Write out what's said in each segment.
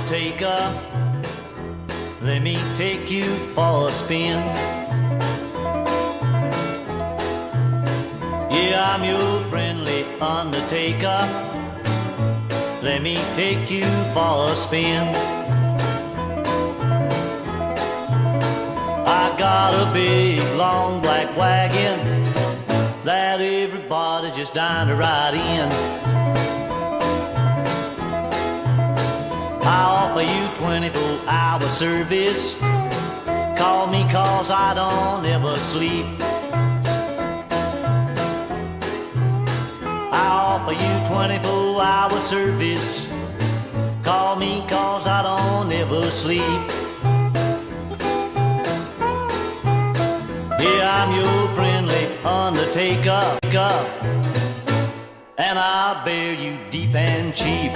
undertaker. Let me take you for a spin. Yeah, I'm your friendly undertaker. Let me take you for a spin. I got a big, long black wagon that everybody's just dying to ride in. I offer you 24-hour service. Call me 'cause I don't ever sleep. I offer you 24-hour service. Call me 'cause I don't ever sleep. Yeah, I'm your friendly undertaker, and I'll bear you deep and cheap.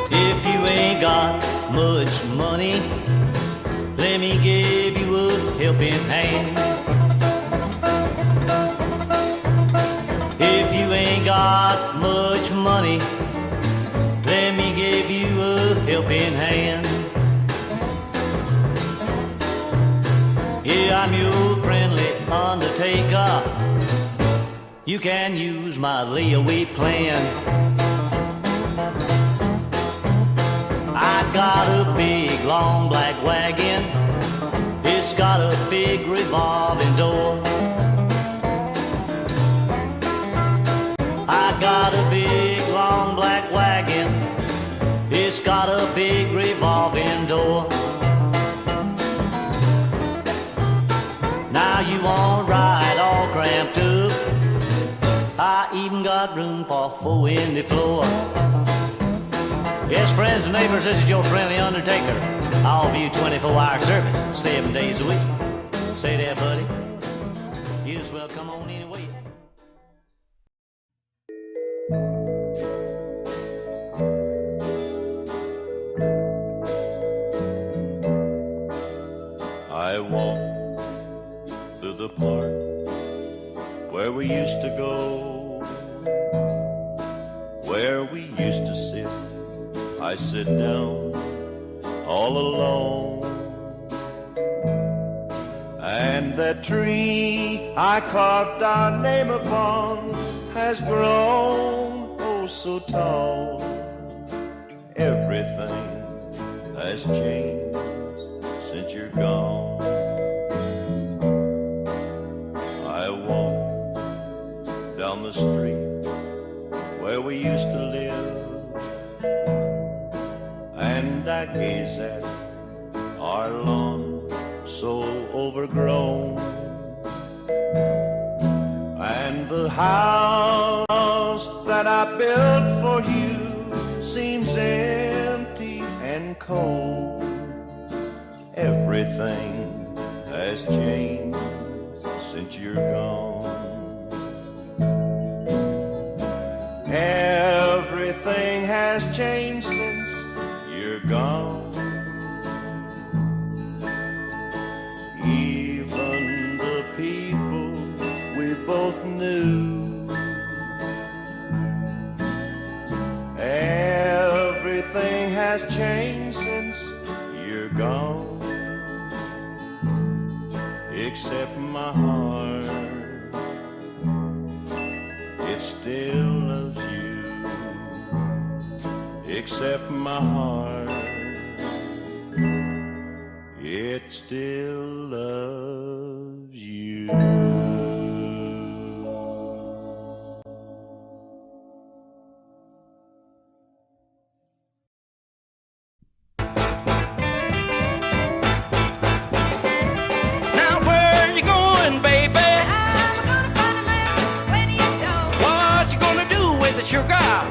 If you ain't got much money, let me give you a helping hand. If you ain't got much money, let me give you a helping hand. Yeah, I'm your friendly undertaker. You can use my layaway plan. I got a big, long black wagon. It's got a big revolving door. I got a big, long black wagon. It's got a big revolving door. Now you won't ride all cramped up. I even got room for 4 in the floor. Yes, friends and neighbors, this is your friendly undertaker. I offer you 24-hour service, 7 days a week. Say that, buddy. You just well come on anyway. I walk through the park where we used to go, where we used to sit. I sit down all alone, and that tree I carved our name upon has grown oh so tall. Everything has changed since you're gone. I walk down the street where we used to live, and I gaze at our lawn so overgrown, and the house that I built for you seems empty and cold. Everything has changed since you're gone. Everything has changed since you're gone. Even the people we both knew. Everything has changed since you're gone. Except my heart, it still loves you. Except my heart, it still loves you. Sugar, I'm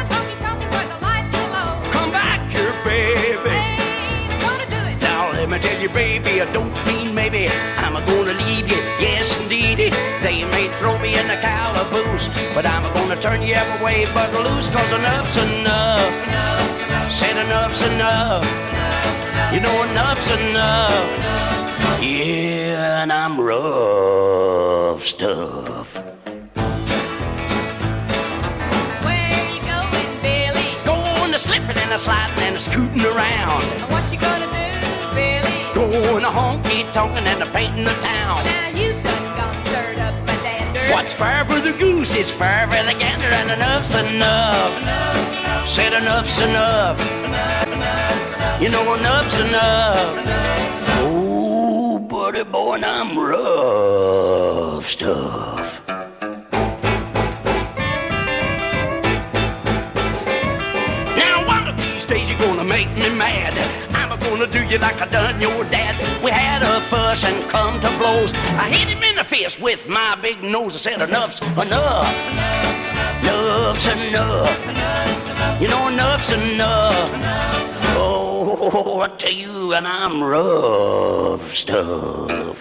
gonna talk you where the lights are low. come back here, baby. Ain't gonna do it. Now let me tell you, baby, I don't mean maybe I'm gonna leave you. Yes, indeed, they may throw me in the calaboose, but I'm gonna turn you every way but loose, 'cause enough's enough. Enough's enough. Said enough's enough. You know enough's enough. Yeah, and I'm rough stuff. Where you going, Billy? Going to slipping and a sliding and a scooting around. What you gonna do, Billy? Going to honky tonkin' and a painting the town. Now you done gone stirred up my dander. What's fair for the goose is fair for the gander, and enough's enough. Said enough's enough. You know enough's enough. Oh, buddy boy, and I'm rough stuff. Now one of these days you're gonna make me mad. I'm gonna do you like I done your dad. We had a fuss and come to blows. I hit him in the face with my big nose. I said enough's enough. Enough's enough. You know enough's enough. Oh, I tell you, and I'm rough stuff.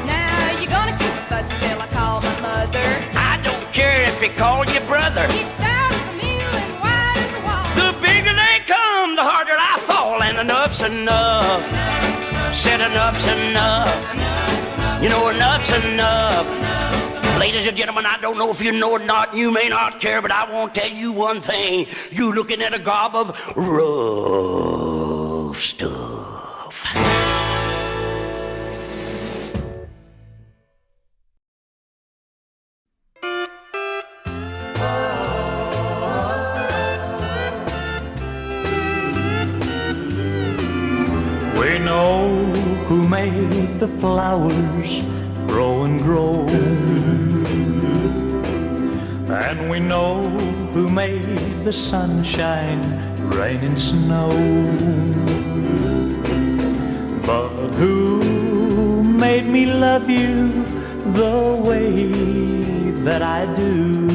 Now you gonna keep a fuss till I call my mother. I don't care if you call your brother. He's stout as a mule and wide as a wall. The bigger they come, the harder I fall, and enough's enough. Said enough's enough. You know enough's enough. Ladies and gentlemen, I don't know if you know or not, you may not care, but I won't tell you one thing. You looking at a gob of rough stuff. We know who made the flowers grow and grow, and we know who made the sunshine, rain and snow. But who made me love you the way that I do?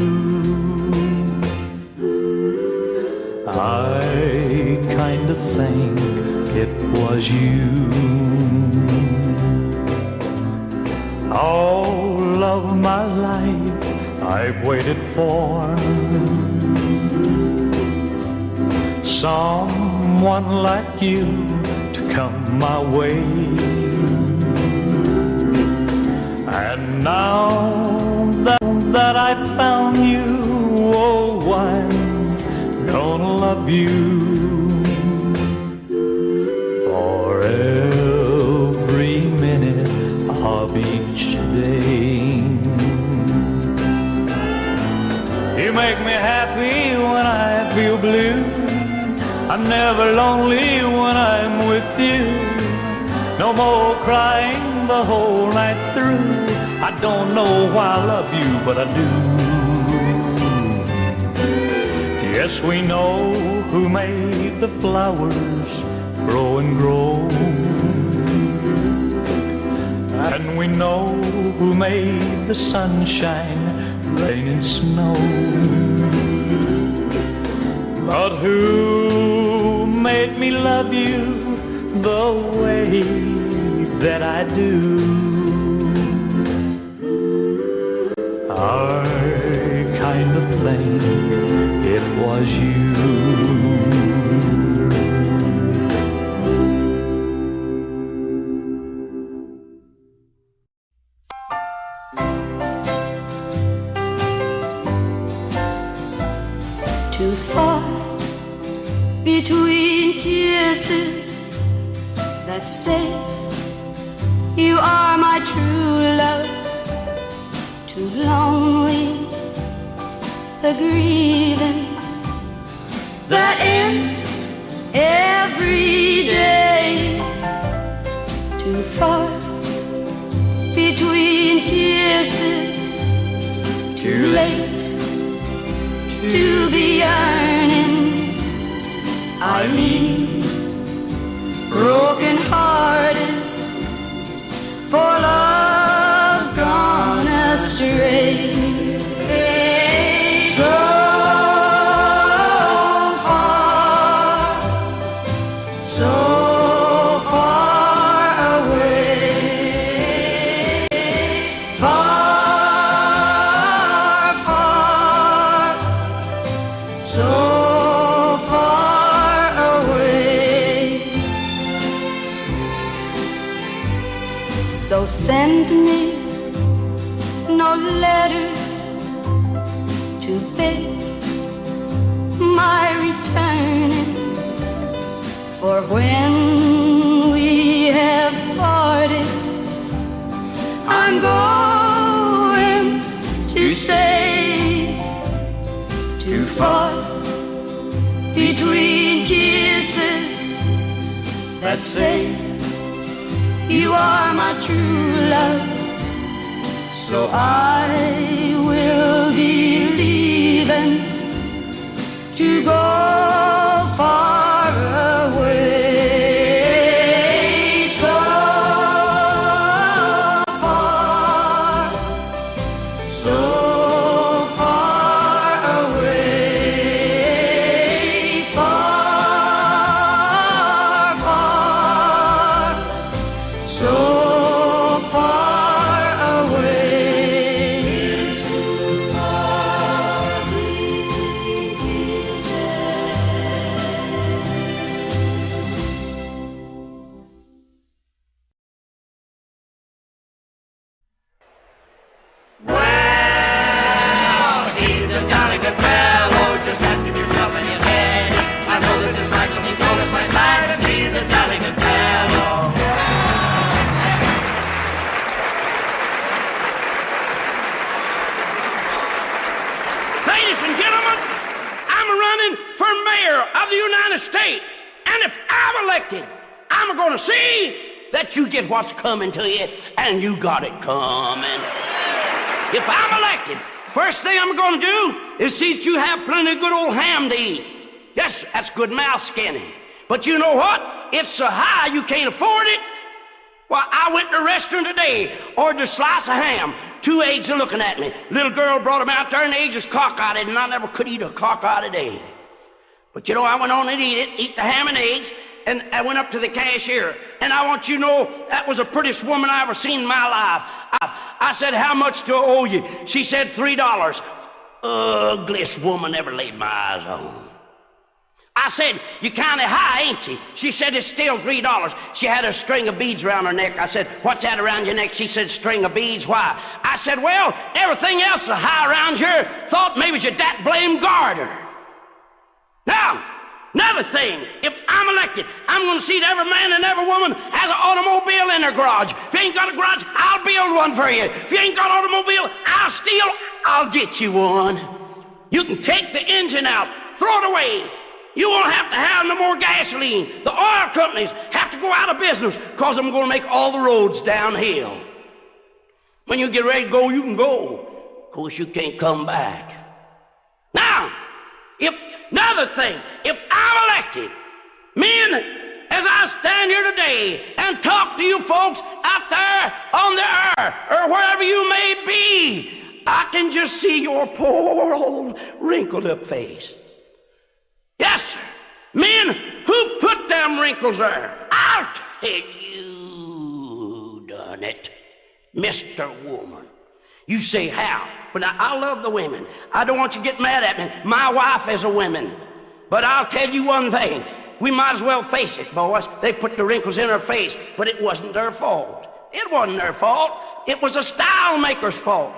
I kind of think it was you. All of my life I've waited for someone like you to come my way. And now that I found you, oh, I'm gonna love you for every minute of each day. You make me happy when I feel blue. I'm never lonely when I'm with you. No more crying the whole night through. I don't know why I love you, but I do. Yes, we know who made the flowers grow and grow, and we know who made the sunshine, rain and snow. But who made me love you the way that I do? I kind of think it was you. Too far between kisses that say you are my true love. Too lonely, the grieving that ends every day. Too far between kisses, too late to be yearning. I leave broken hearted for love gone astray. So far, so far away, far, far, so send me no letters to beg my returning. For when we have parted, I'm going to stay. Too far between kisses that say you are my true love. So I will be leaving to go far away. So far, so far away. Far, far, so far away. It's too far between He's a jolly good fellow, just ask him yourself in your head. I know this is right, 'cause he told us last night, and he's a jolly good fellow. Ladies and gentlemen, I'm running for mayor of the United States, and if I'm elected, I'm going to see that you get what's coming to you, and you got it coming. If I'm elected, first thing I'm going to do is see that you have plenty of good old ham to eat. Yes, that's good mouth skinning. But you know what? It's so high you can't afford it. Well, I went to a restaurant today, ordered a slice of ham. 2 eggs are looking at me. Little girl brought them out there, and the eggs is cockeyed, and I never could eat a cockeyed egg. But you know, I went on and eat the ham and eggs, and I went up to the cashier, and I want you to know that was the prettiest woman I ever seen in my life. I said, how much do I owe you? She said, $3. Ugliest woman ever laid my eyes on. I said, you kinda high, ain't you? She said, it's still $3. She had a string of beads around her neck. I said, what's that around your neck? She said, string of beads. Why? I said, well, everything else is high around here. Thought maybe it's your dat blame garter. Now, another thing, if I'm elected, I'm gonna see that every man and every woman has an automobile in their garage. If you ain't got a garage, I'll build one for you. If you ain't got an automobile, I'll get you one. You can take the engine out, throw it away. You won't have to have no more gasoline. The oil companies have to go out of business because I'm going to make all the roads downhill. When you get ready to go, you can go. Of course, you can't come back. Now, another thing, if I'm elected, men, as I stand here today and talk to you folks out there on the air or wherever you may be, I can just see your poor old wrinkled up face. Yes, sir. Men, who put them wrinkles there? I'll tell you, done it. Mr. Woman. You say how? But I love the women. I don't want you to get mad at me. My wife is a woman. But I'll tell you one thing. We might as well face it, boys. They put the wrinkles in her face, but it wasn't their fault. It wasn't their fault. It was a style maker's fault.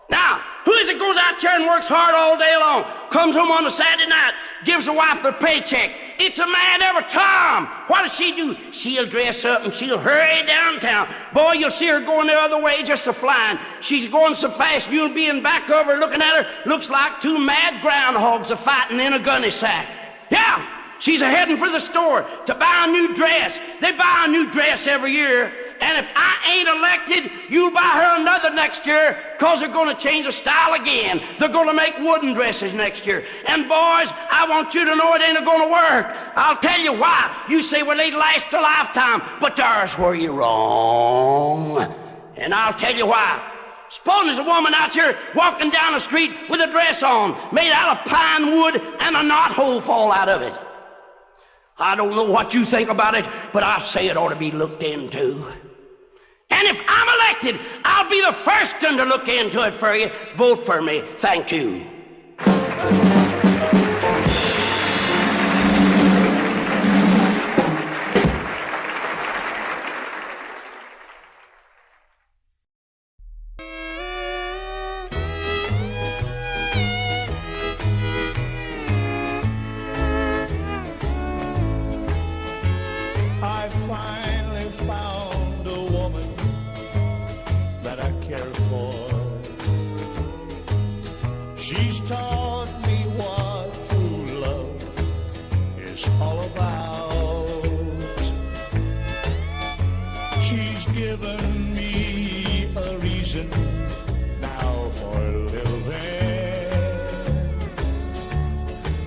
Now, who is it goes out there and works hard all day long, comes home on a Saturday night, gives the wife the paycheck? It's a man every time. What does she do? She'll dress up and she'll hurry downtown. Boy, you'll see her going the other way just a flying. She's going so fast you'll be in back of her looking at her. Looks like two mad groundhogs are fighting in a gunny sack. Yeah, she's a-heading for the store to buy a new dress. They buy a new dress every year. And if I ain't elected, you'll buy her another next year, because they're going to change the style again. They're going to make wooden dresses next year. And boys, I want you to know it ain't going to work. I'll tell you why. You say, well, they last a lifetime, but there's where you're wrong. And I'll tell you why. Suppose there's a woman out here walking down the street with a dress on, made out of pine wood, and a knothole fall out of it. I don't know what you think about it, but I say it ought to be looked into. And if I'm elected, I'll be the first one to look into it for you. Vote for me. Thank you. She's taught me what true love is all about. She's given me a reason now for living,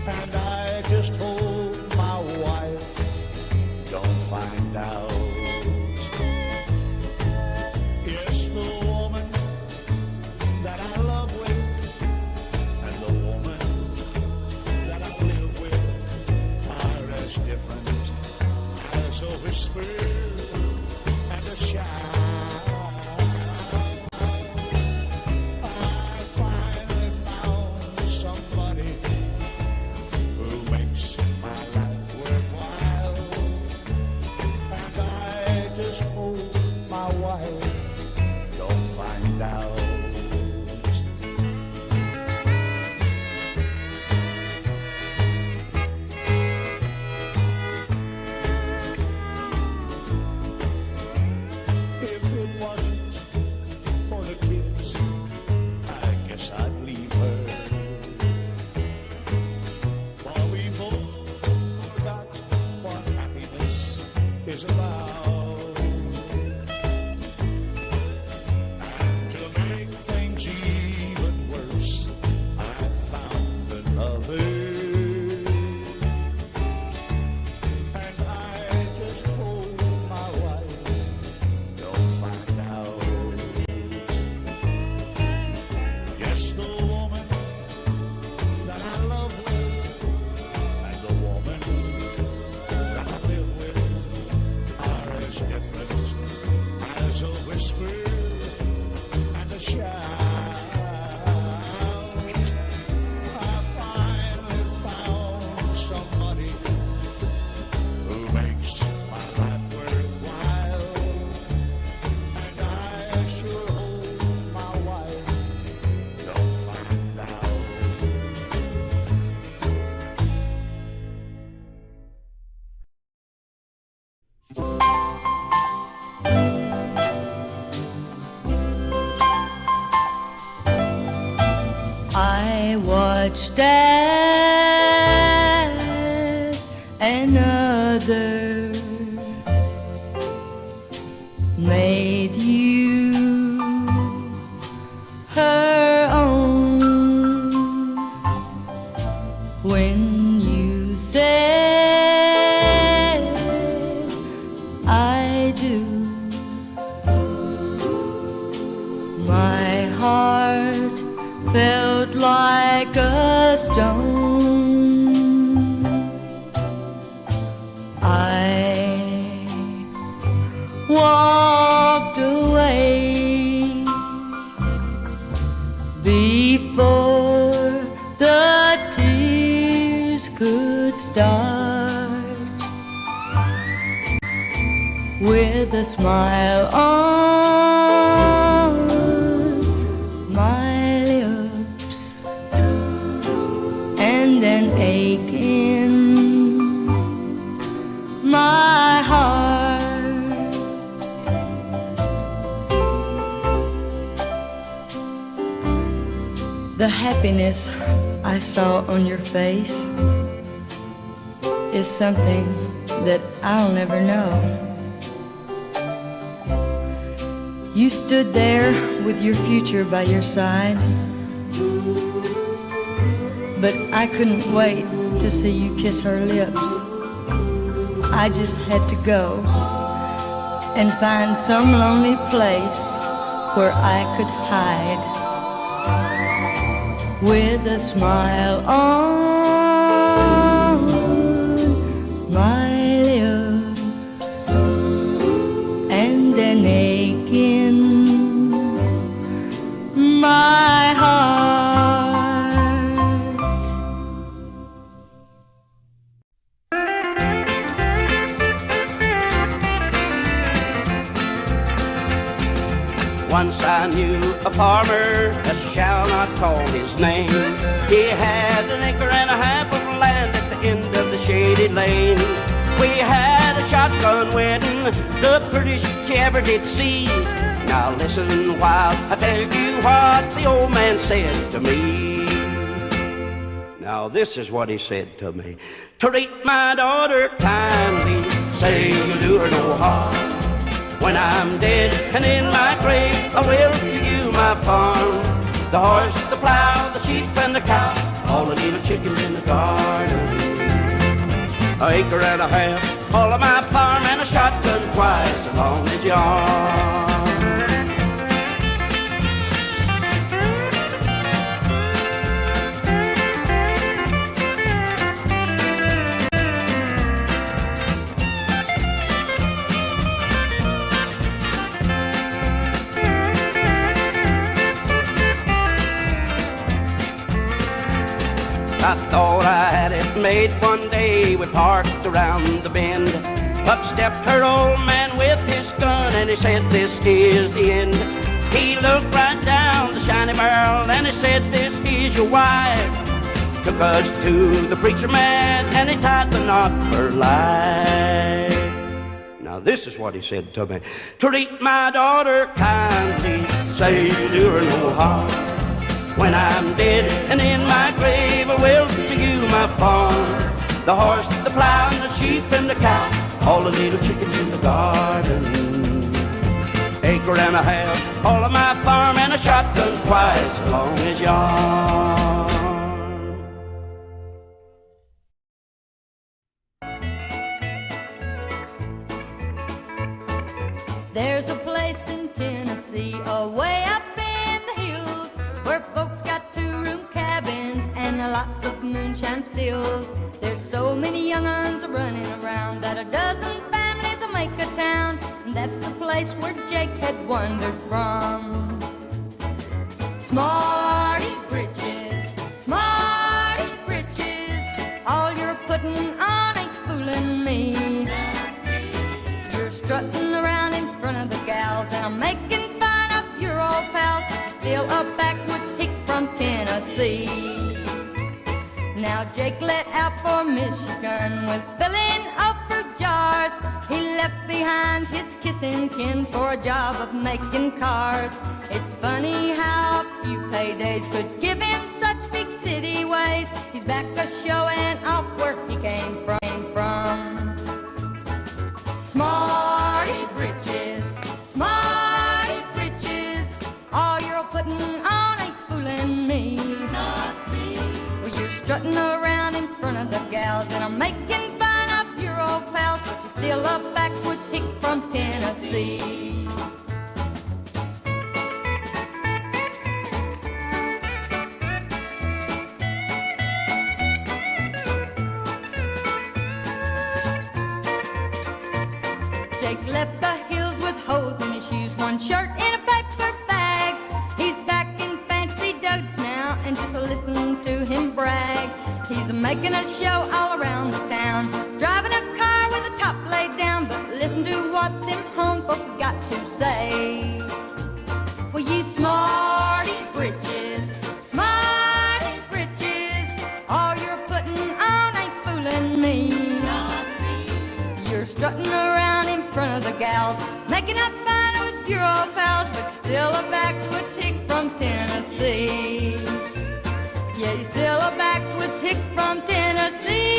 and I just hope my wife don't find out. Yes, the woman that I love with and the woman that I live with are as different as a whisper and a shout. I finally found somebody who makes my life worthwhile, and I just hope my wife don't find out. If it wasn't for the kids, I guess I'd leave her. For we both forgot what happiness is about. And to make things even worse, I found another. And I just hope my wife don't find out. Yes, the woman that I love with and the woman that I live with are as different as a whisper and a shout. I finally found somebody who makes my life worthwhile, and I sure hope my wife don't find out. I watched as another made you her own when you said I do. My heart felt like a stone. I walked away before the tears could start. With a smile on my lips and an ache in my heart, the happiness I saw on your face is something that I'll never know. You stood there with your future by your side, but I couldn't wait to see you kiss her lips. I just had to go and find some lonely place where I could hide with a smile on my lips and an ache in my heart. Once I knew a farmer, I shall not call his name. He had an acre and a half of land at the end of the shady lane. We had a shotgun wedding, the prettiest you ever did see. Now listen while I tell you what the old man said to me. Now this is what he said to me. Treat my daughter kindly, say you do her no harm. When I'm dead and in my grave, I will to you my farm. The horse, the plow, the sheep and the cow, all the little chickens in the garden. An acre and a half, all of my farm, and a shotgun twice as long as your arm. I thought I had it made one day. We parked around the bend. Up stepped her old man with his gun, and he said, this is the end. He looked right down the shiny barrel, and he said, this is your wife. Took us to the preacher man, and he tied the knot for life. Now this is what he said to me. Treat my daughter kindly, say you do her no harm. When I'm dead and in my grave, I will to you my farm. The horse, the plow, and the sheep and the cow, all the little chickens in the garden. Acre and a half, all of my farm, and a shotgun twice as long as yours. There's a place in Tennessee, away up in the hills, where folks got two-room cabins and lots of moonshine stills. There's so many young uns running around that a dozen families will make a town, and that's the place where Jake had wandered from. Smarty britches, all you're putting on ain't fooling me. You're strutting around in front of the gals, and I'm making fun of your old pals, but you're still a backwoods hick from Tennessee. Now Jake let out for Michigan with filling up fruit jars. He left behind his kissing kin for a job of making cars. It's funny how a few paydays could give him such big city ways. He's back a-showing off where he came from. Smarty britches, all you're putting on ain't fooling me. Not me. Well, you're strutting around in front of the gals, and I'm making fun of your old pals, but you're still a backwoods hick from Tennessee. Jake left the hills with holes in his shoes, one shirt in a paper bag. He's back in fancy duds now, and just listen to him brag. He's making a show all around the town, driving a car with the top laid down. But listen to what them home folks has got to say. Well, you smarty britches, all you're putting on ain't fooling me. You're strutting around in front of the gals, making up fun with your old pals, but you're still a backwoods hick from Tennessee. Yeah, you're still a backwoods hick from Tennessee.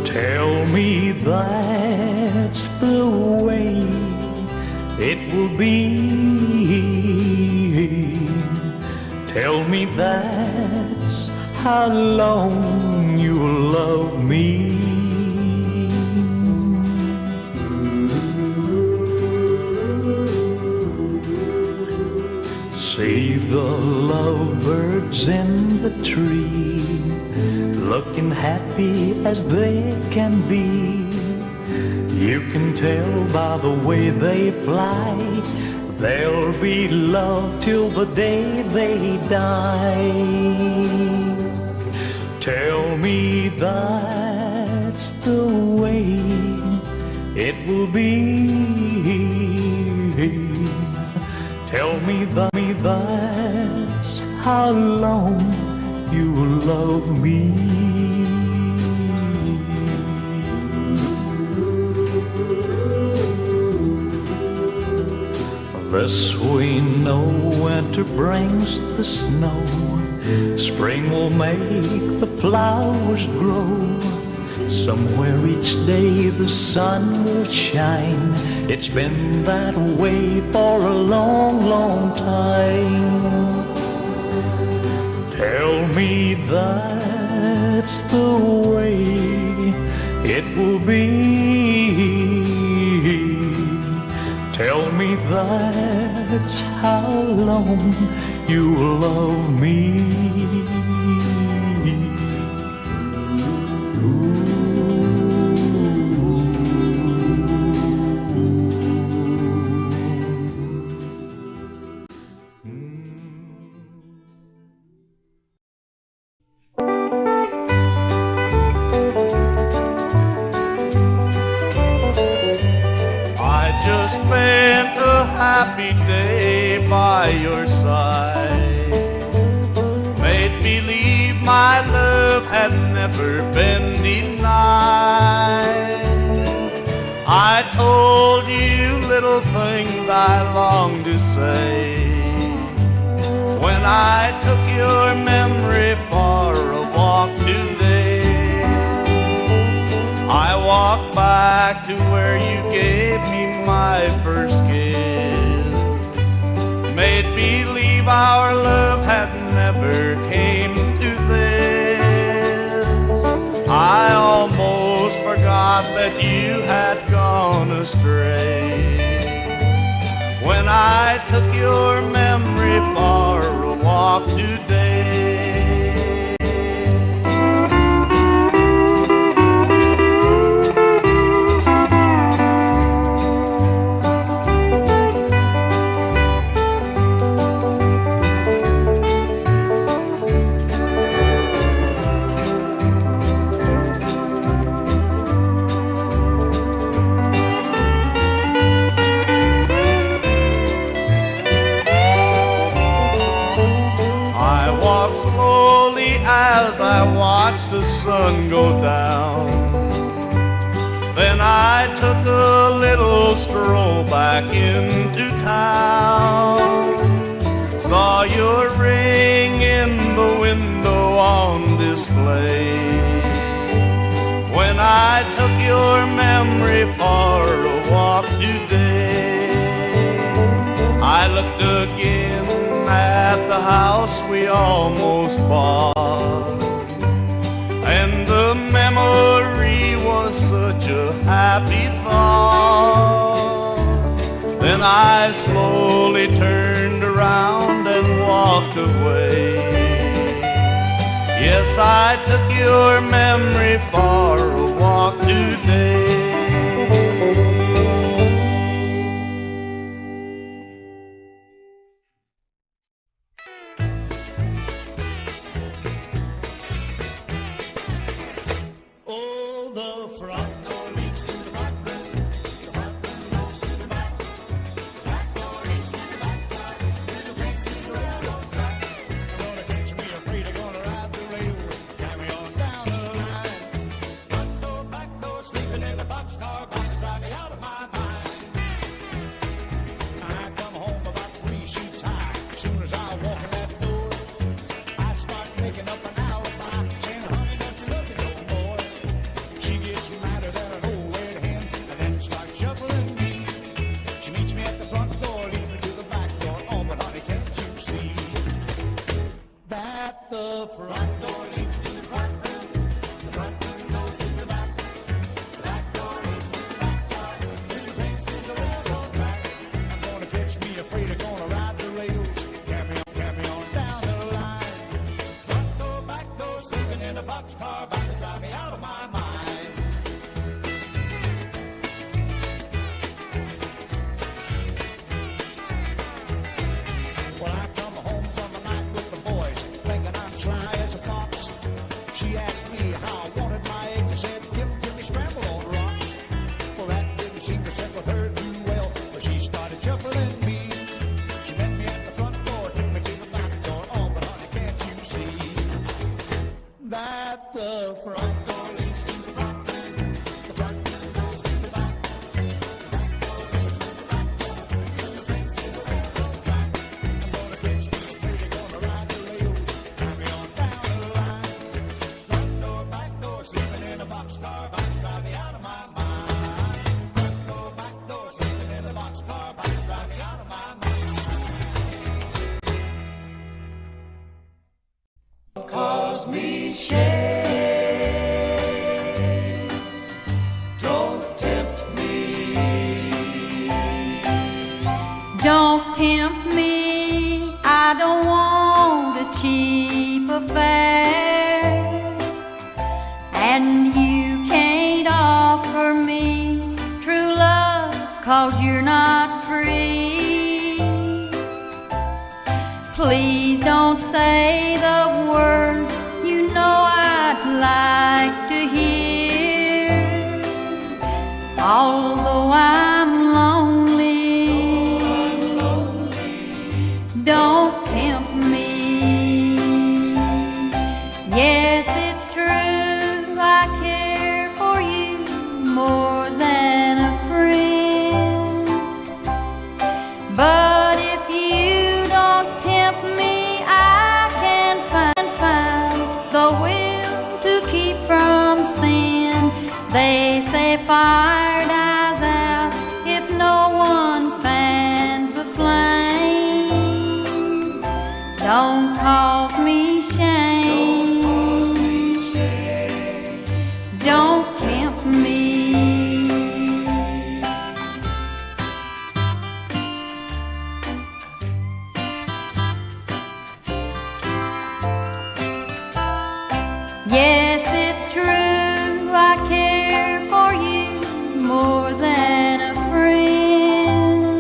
Tell me that's the way it will be. Tell me that's how long you'll love me. See the lovebirds in the tree, looking happy as they can be. You can tell by the way they fly, there'll be love till the day they die. Tell me that's the way it will be. Tell me that's how long you will love me. 'cause we know winter brings the snow. Spring will make the flowers grow. Somewhere each day the sun will shine. It's been that way for a long, long time. Tell me that's the way it will be. Tell me that's how long you will love me. Just spent a happy day by your side. Made believe my love had never been denied. I told you little things I longed to say. When I took your memory for a walk today, I walked back to where you gave me my first kiss. Made believe our love had never came to this. I almost forgot that you had gone astray. When I took your memory for a walk today, slowly as I watched the sun go down. Then I took a little stroll back into town. Saw your ring in the window on display. When I took your memory for a walk today, I looked again at the house we almost bought, and the memory was such a happy thought. Then I slowly turned around and walked away. Yes, I took your memory for a walk today. 'cause you're not free. Please don't say the words you know I'd like to hear. Although I'm lonely, don't tempt me. Yes, it's true, I care for you more than a friend. But if you don't tempt me, I can find the will to keep from sin. They say fire dies out if no one fans the flame. Don't cause me shame. Don't tempt me. Yes, it's true, I care for you more than a friend.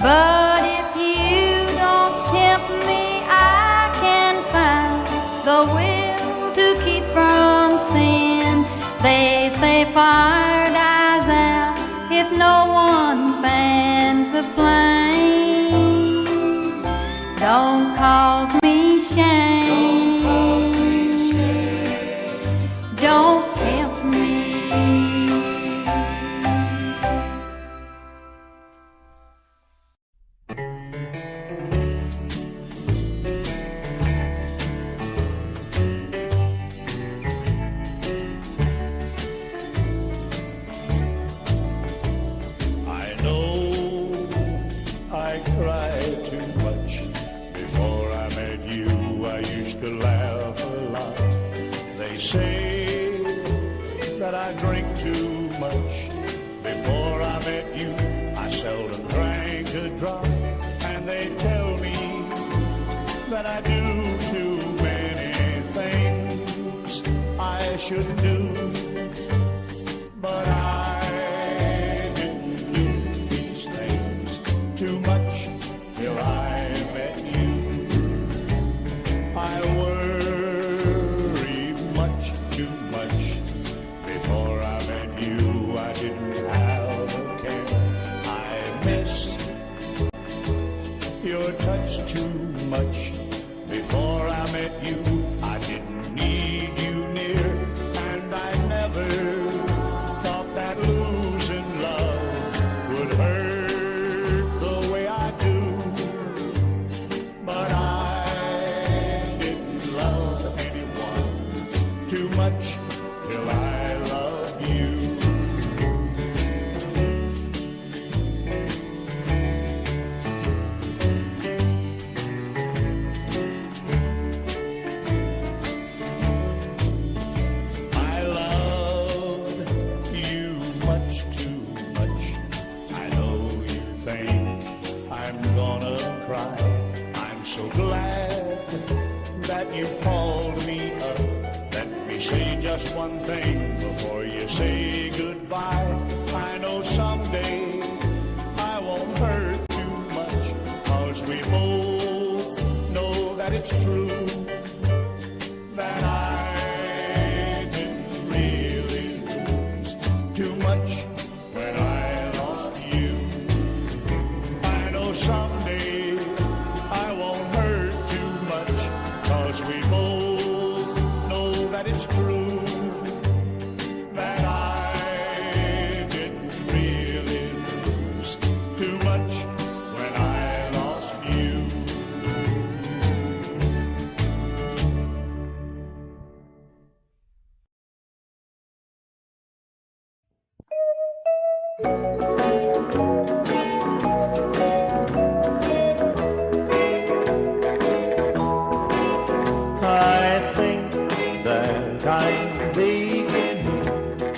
But if you don't tempt me, I can find the will to keep from sin. They say fire dies out if no one fans the flame. Don't cause me shame. Don't tempt me. I know I cried too much before I met you. I used to laugh a lot. They say that I drink too much. Before I met you, I seldom drank a drop. And they tell me that I do too many things I shouldn't do. But I didn't do these things too much till I met you. I worried much too much before I met you. I didn't have a care. I missed your touch too much before I met you. I didn't need you near, and I never thought that losing love would hurt the way I do. But I didn't love anyone too much till I loved you. I loved you much too much. I know you think I'm gonna cry. I'm so glad that you called me up. Let me say just one thing before you say goodbye. I know someday I won't hurt too much, 'cause we both know that it's true that I didn't really lose too much when I lost you. I know someday I won't hurt too much, 'cause we both know that it's true that I didn't really lose too much when I lost you. I think that I'm beginning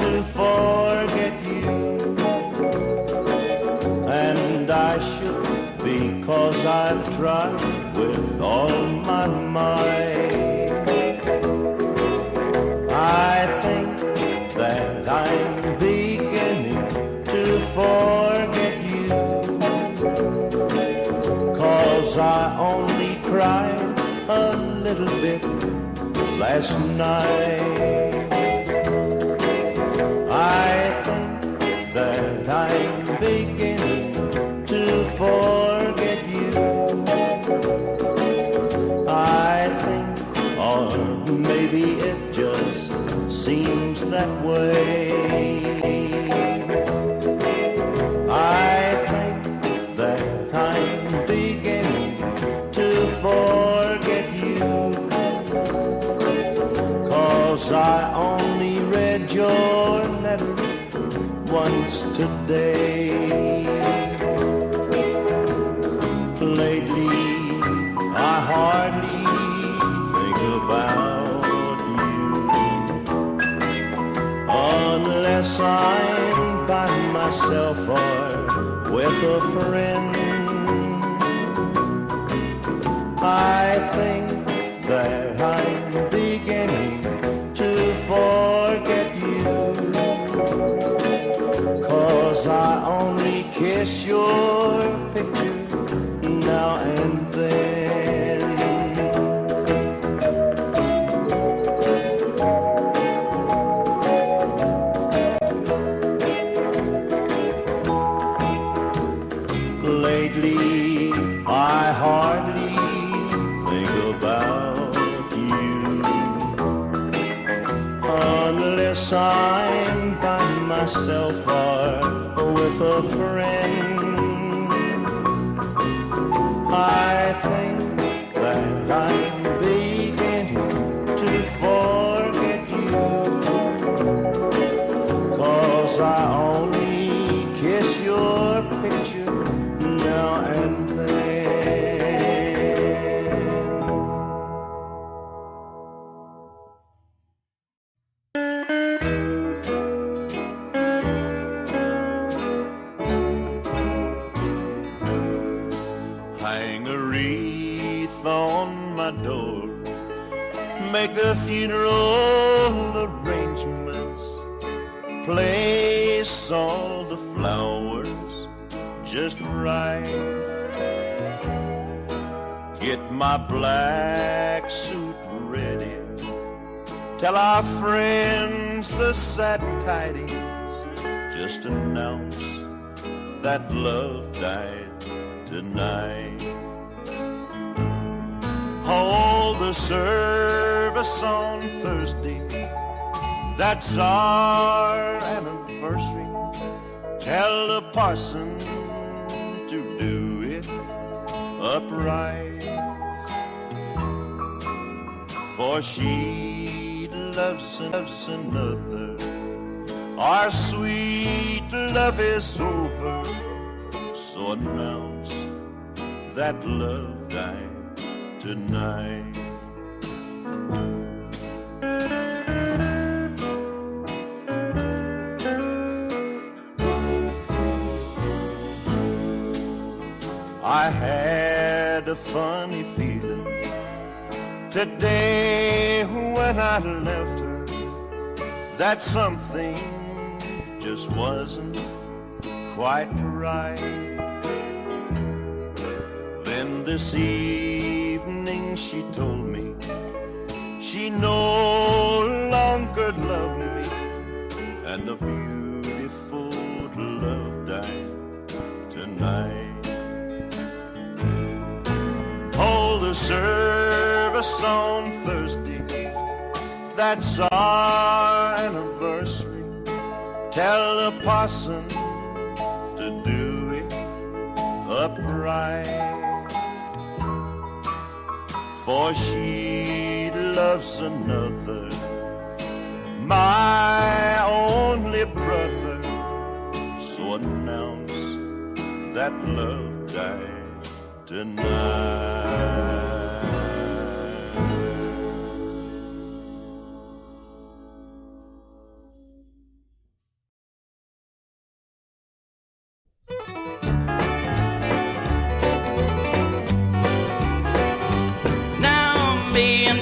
to forget you, and I should, because I've tried with all my might. I think that I'm beginning to forget little bit last night. I think that I'm beginning to forget you. I think, or maybe it just seems that way. I think that I'm beginning to forget you, 'cause I only read your letter once today. Lately, I hardly think about you, unless I'm by myself or with a friend. I think that I'm beginning to forget you, 'cause I only kiss your picture now and then. Lately, I hardly think about you, unless I'm by myself or with a friend. I think that I'm beginning to forget you, 'cause I only kiss your picture now and then. Hang a wreath on my door, make the funeral arrangements, place all the flowers just right, get my black suit ready, tell our friends the sad tidings, just announce that love died tonight. Hold the service on Thursday, that's our anniversary. Tell the parson to do it upright, for she loves another. Our sweet love is over, so announce that love died tonight. I had a funny feeling today when I left her, that something just wasn't quite right. Then this evening she told me she no longer loved me, and a beautiful love died tonight. Hold the service on Thursday, that's our anniversary. Tell the parson to do it upright, for she loves another, my only brother. So announce that love died tonight.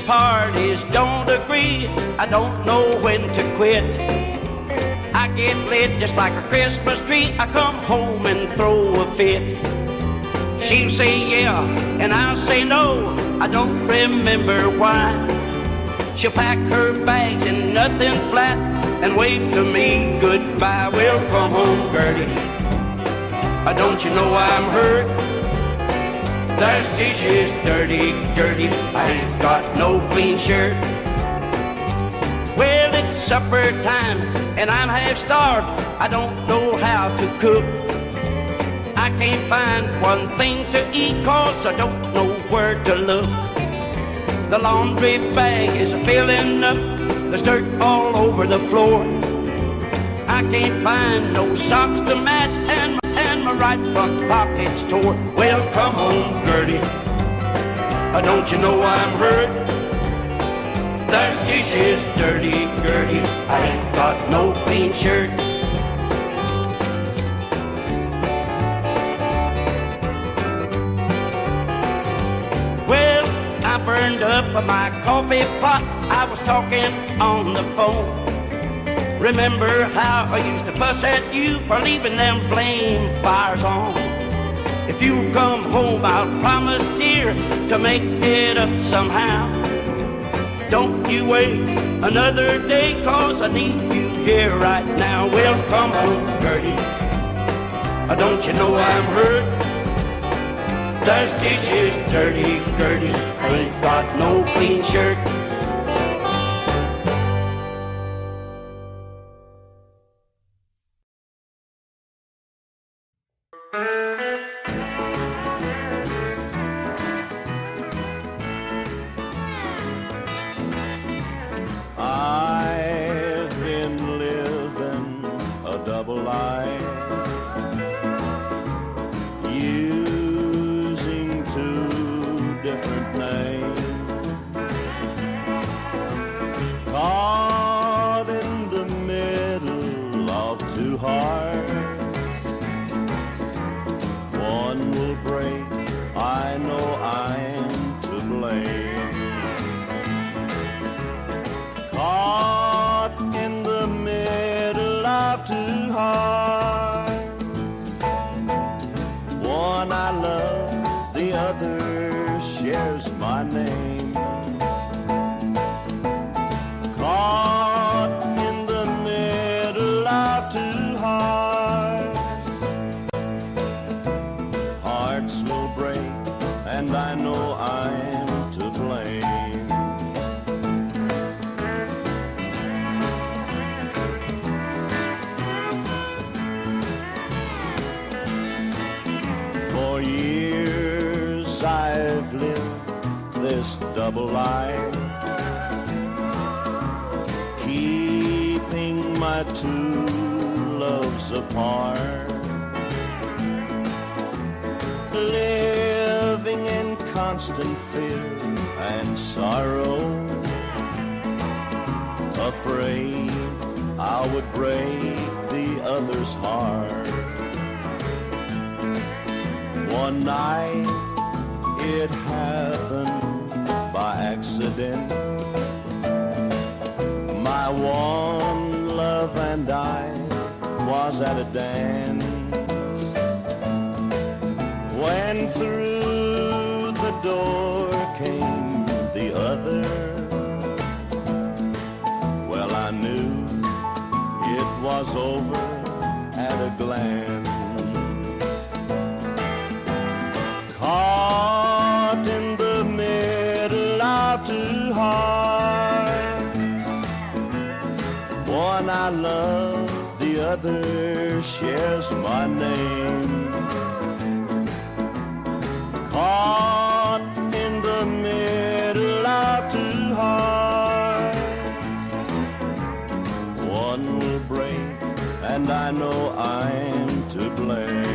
Parties don't agree, I don't know when to quit. I get lit just like a Christmas tree, I come home and throw a fit. She'll say yeah, and I'll say no. I don't remember why. She'll pack her bags in nothing flat and wave to me goodbye. Well, come home, Gertie. Don't you know I'm hurt? There's dishes dirty, dirty. I ain't got no clean shirt. Well, it's supper time, and I'm half starved. I don't know how to cook. I can't find one thing to eat, 'cause I don't know where to look. The laundry bag is filling up. There's dirt all over the floor. I can't find no socks to match, and my right front pocket's tore. Well, come home, Gertie. Don't you know I'm hurt? There's dishes dirty, Gertie. I ain't got no clean shirt. Well, I burned up my coffee pot. I was talking on the phone. Remember how I used to fuss at you for leaving them blame fires on? If you come home, I'll promise, dear, to make it up somehow. Don't you wait another day, 'cause I need you here right now. Well, come home, Gertie. Don't you know I'm hurt? There's dishes dirty, Gertie. I ain't got no clean shirt. I've been living a double life, using two different names, caught in the middle of two hearts. One will break, I know I'm to blame. Caught in the middle of two hearts. One I love, the other shares my name. Caught in the middle of two hearts. Hearts will break, and I know I'm to blame. For years I've lived this double life, keeping my two loves apart, living in constant fear and sorrow, afraid I would break the other's heart. One night it happened by accident. My one love and I was at a dance, when through the door came the other. Well, I knew it was over at a glance. Caught in the middle of two hearts. One I love, the other shares my name. Caught in the middle of two hearts. One will break, and I know I'm to blame.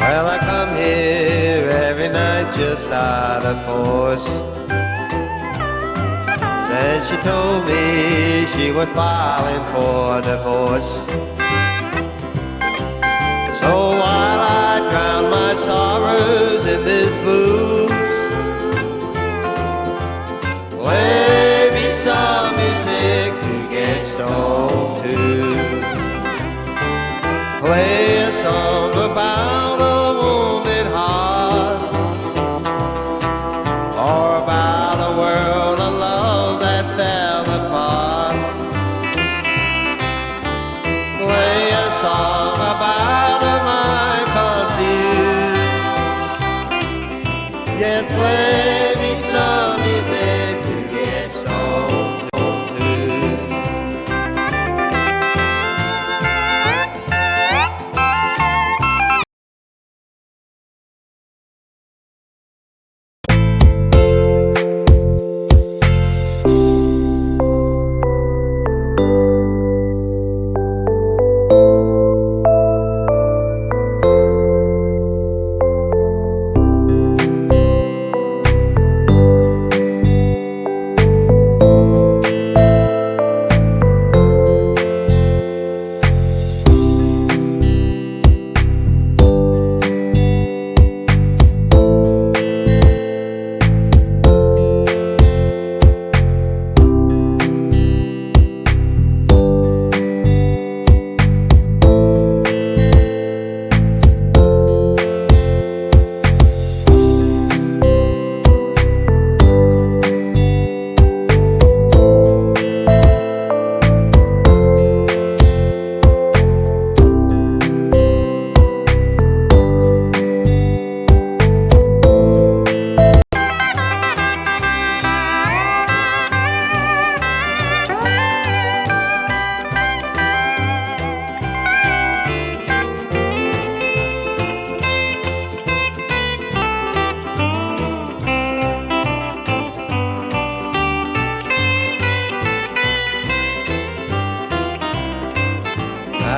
Well, I come here every night just out of force. Since she told me she was filing for divorce. So while I drown my sorrows in this booze,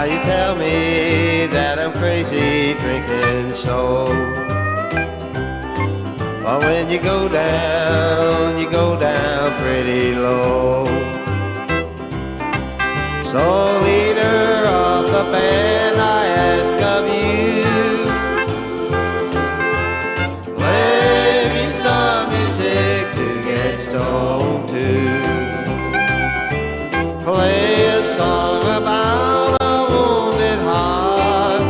Now you tell me that I'm crazy drinking so. But when you go down pretty low. So leader of the band, I ask of you, play me some music to get stoned to. Play a song about a wounded heart,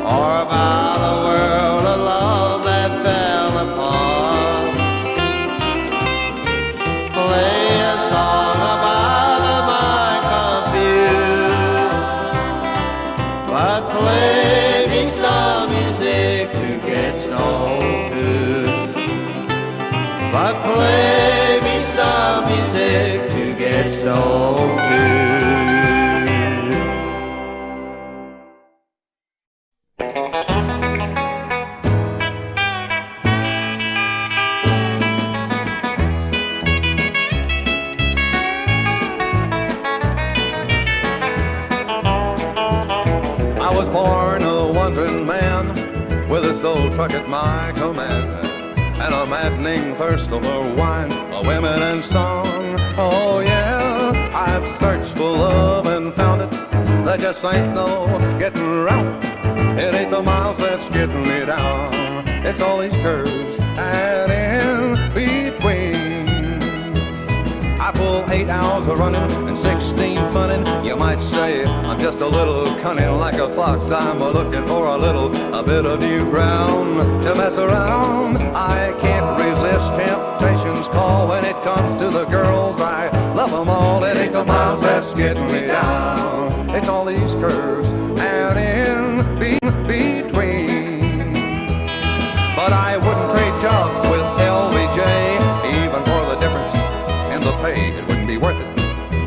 or about a world of love that fell apart. Play a song about a mind confused, but play me some music to get stoned to. But play me some music to get stoned to. I was born a wandering man with a soul truck at my command, and a maddening thirst for wine, women and song. Oh yeah, I've searched for love and found it. There just ain't no getting around. It ain't the miles that's getting me down. It's all these curves and in between. I pull 8 hours of running and 16 funning. You might say I'm just a little cunning, like a fox. I'm looking for a bit of new ground to mess around. I can't resist temptation's call when it comes to the girls. I love them all. It ain't the miles that's getting me down. It's all these curves and in between. But I wouldn't trade jobs with LBJ, even for the difference in the pay. It wouldn't be worth it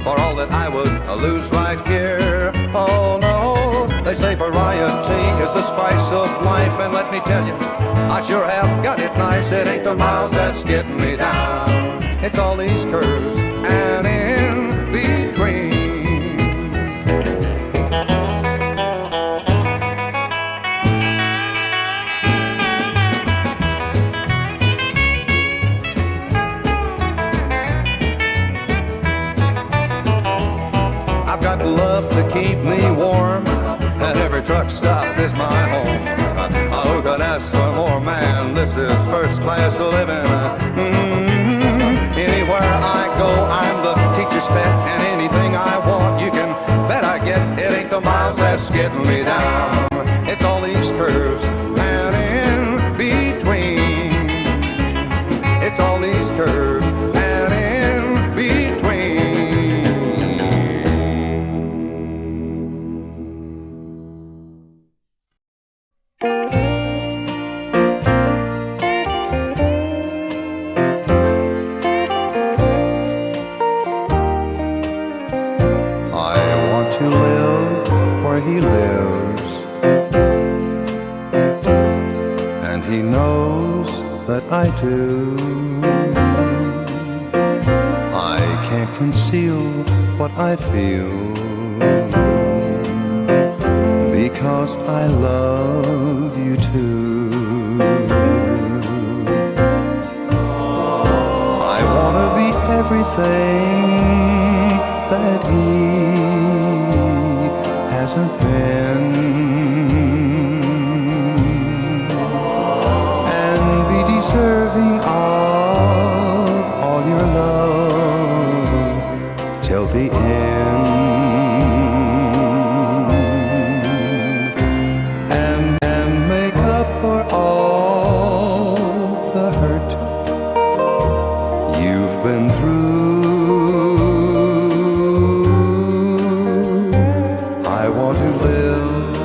for all that I would lose right here. Oh no, they say variety is the spice of life, and let me tell you, I sure have got it nice. It ain't the miles that's getting me down. It's all these curves and in between. I've got love to keep me warm, and every truck stop is my home. Who could ask for more, man? This is first class living. Anywhere I go, I'm the teacher's pet, and anything I want, you can bet I get. It ain't the miles that's getting me down. It's all these curves and in between. It's all these curves and in between. To live where he lives, and he knows that I do. I can't conceal what I feel, because I love you too. I wanna be everything that he hasn't been, and be deserving of all your love till the end, and make up for all the hurt you've been through. I want to live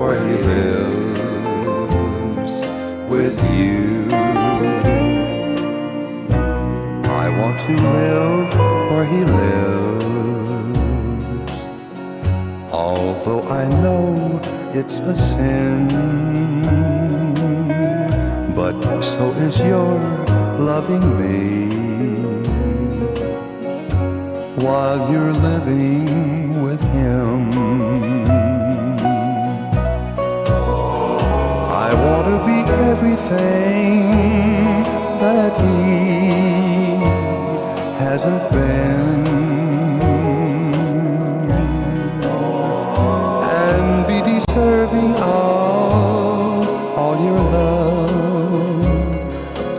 where he lives with you. I want to live where he lives, although I know it's a sin. But so is your loving me while you're living everything that he hasn't been, and be deserving of all your love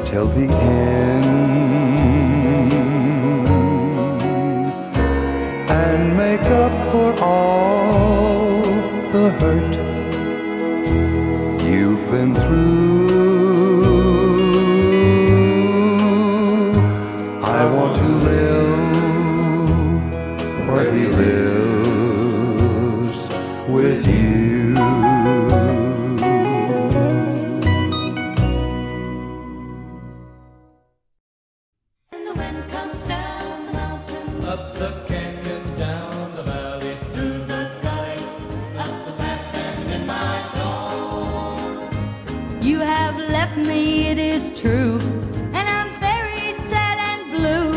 till the end, and make up for all the hurt you've been through. I want to live where he lives with you. And the wind comes down the mountain, up the canyon, down the valley, through the gully, up the path and in my door. You have left me, it is true, and I'm very sad and blue,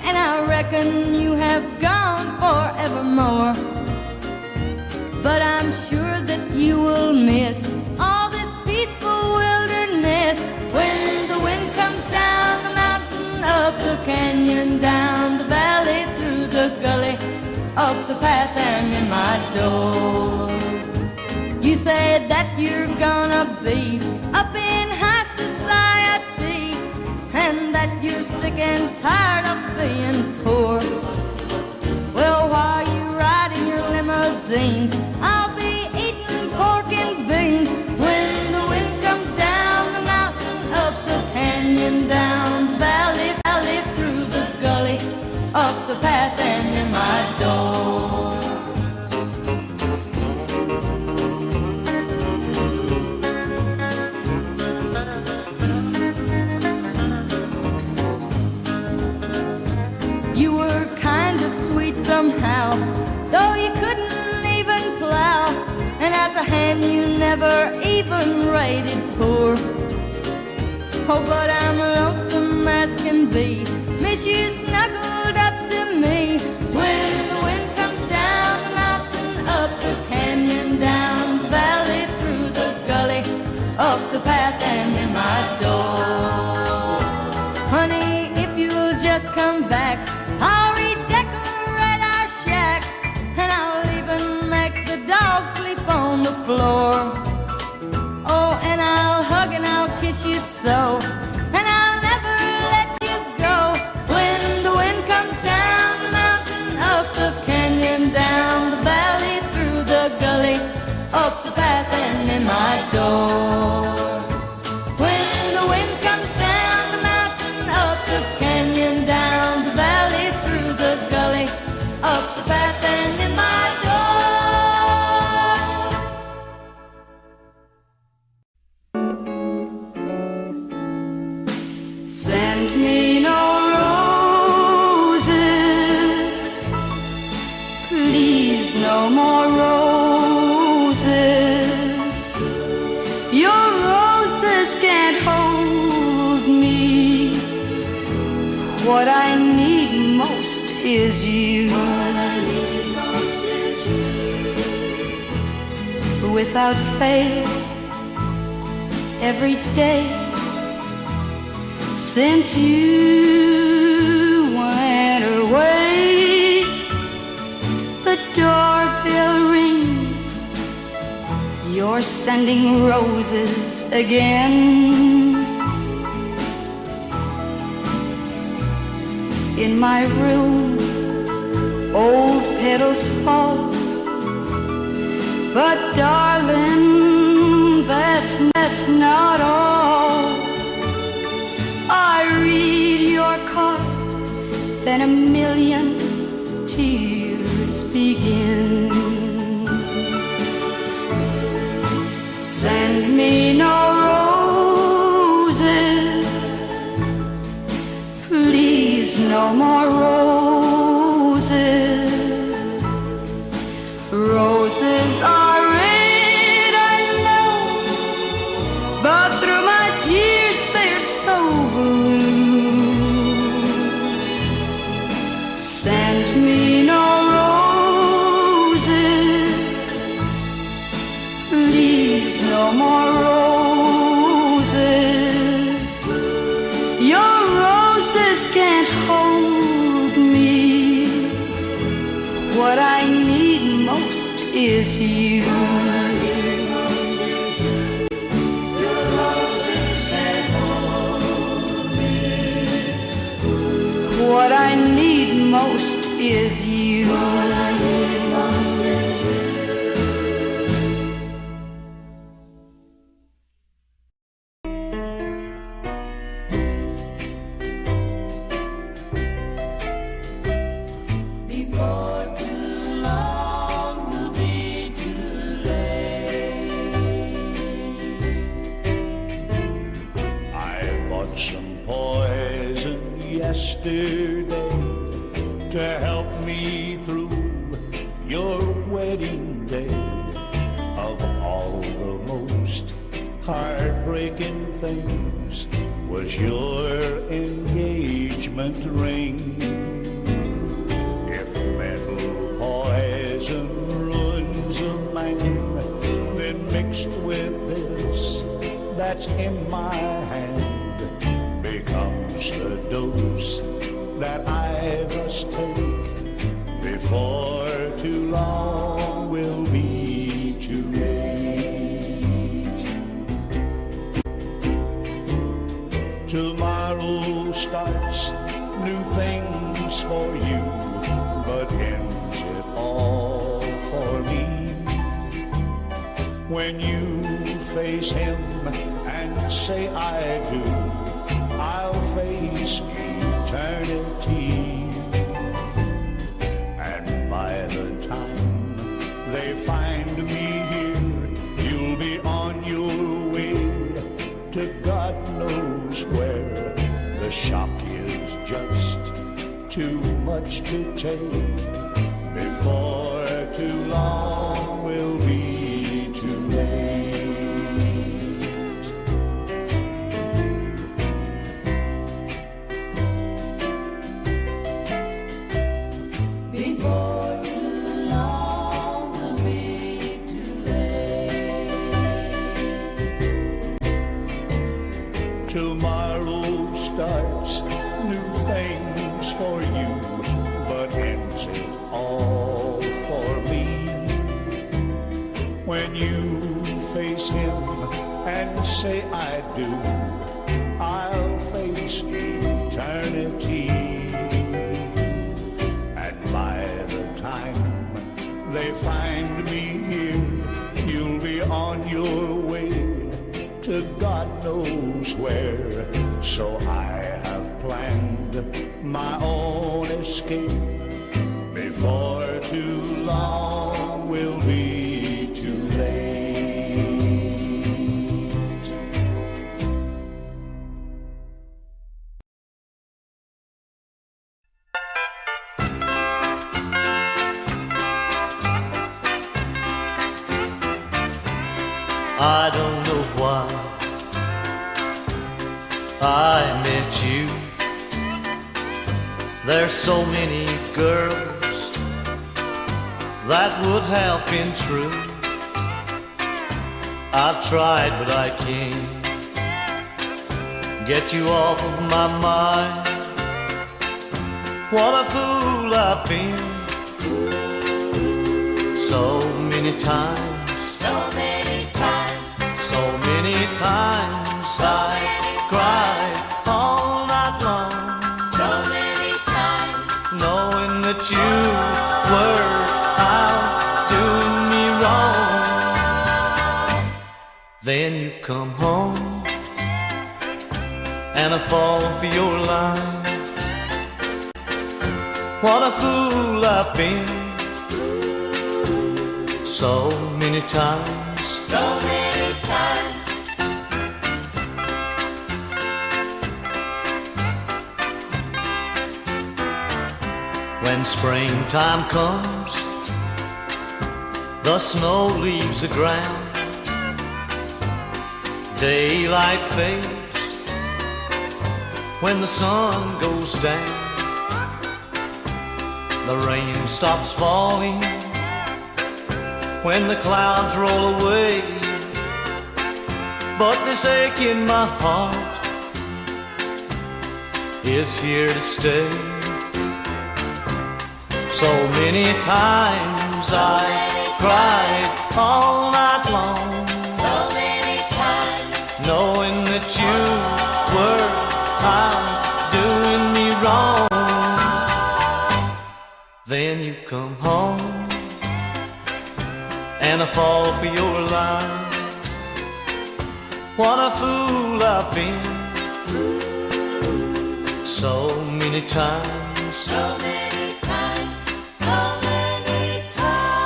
and I reckon you have gone forevermore. But I'm sure that you will miss all this peaceful wilderness when the wind comes down the mountain, up the canyon, down the valley, through the gully, up the path and in my door. You say that you're gonna be up in high society, and that you're sick and tired of being poor. Well, while you ride in your limousines, I'll be eating pork and beans when the wind comes down the mountain, up the canyon, down the valley, valley, through the gully, up the path and in my door. You were kind of sweet somehow, though you couldn't even plow, and as a hand you never even rated poor. Oh, but I'm lonesome as can be, miss you snuggled up to me when the wind comes down the mountain, up the canyon, down the valley, through the gully, up the path and in my door. Honey, if you'll just come back, I'll redecorate our shack, and I'll even make the dog sleep on the floor. Oh, and I'll hug and I'll kiss you so, and I'll never let you go when the wind comes down the mountain, up the canyon, down the valley, through the gully, up the path and in my door. When the wind comes down the mountain, up the canyon, down the valley, through the gully, up the path and in my door. Send me no roses, please, no more roses. Your roses can't hold me. What I need most is you. Without fail, every day since you went away, the doorbell rings. You're sending roses again. In my room, old petals fall. But darling, that's not all. I read your card, then a million tears begin. Send me no roses, please, no more roses. Roses are red, I know, but through my tears they're so blue. Send me no roses, please, no more roses. What I need most is you. What I need most is you. Before too long will be too late. I bought some poison yesterday to help me through your wedding day. Of all the most heartbreaking things was your engagement ring. If mental poison ruins a man, then mixed with this that's in my hand becomes the dose that I must take. Before too long will be too late. Tomorrow starts new things for you, but ends it all for me. When you face him and say I do, I'll face eternity. And by the time they find me here, you'll be on your way to God knows where. The shock is just too much to take. Before too long will be too late. Before too long will be too late. Tomorrow starts new things for you, but ends it all for me. When you face him and say I do, I'll face eternity. And by the time they find me here, you'll be on your way to God knows where. So I have planned my own escape. Before too long will be too late. I don't know why I met you. There's so many girls that would have been true. I've tried but I can't get you off of my mind. What a fool I've been. So many times, So many times, so many times I cried all night long, so many times, knowing that you were out doing me wrong. Then you come home and I fall for your line. What a fool I've been. So many times, so many times. when springtime comes, the snow leaves the ground, daylight fades when the sun goes down, the rain stops falling when the clouds roll away. But this ache in my heart is here to stay. So many times I cried all night long, So many times, knowing that you were out doing me wrong. Then you come home and I fall for your lie. What a fool I've been so many times. so many times, so many times.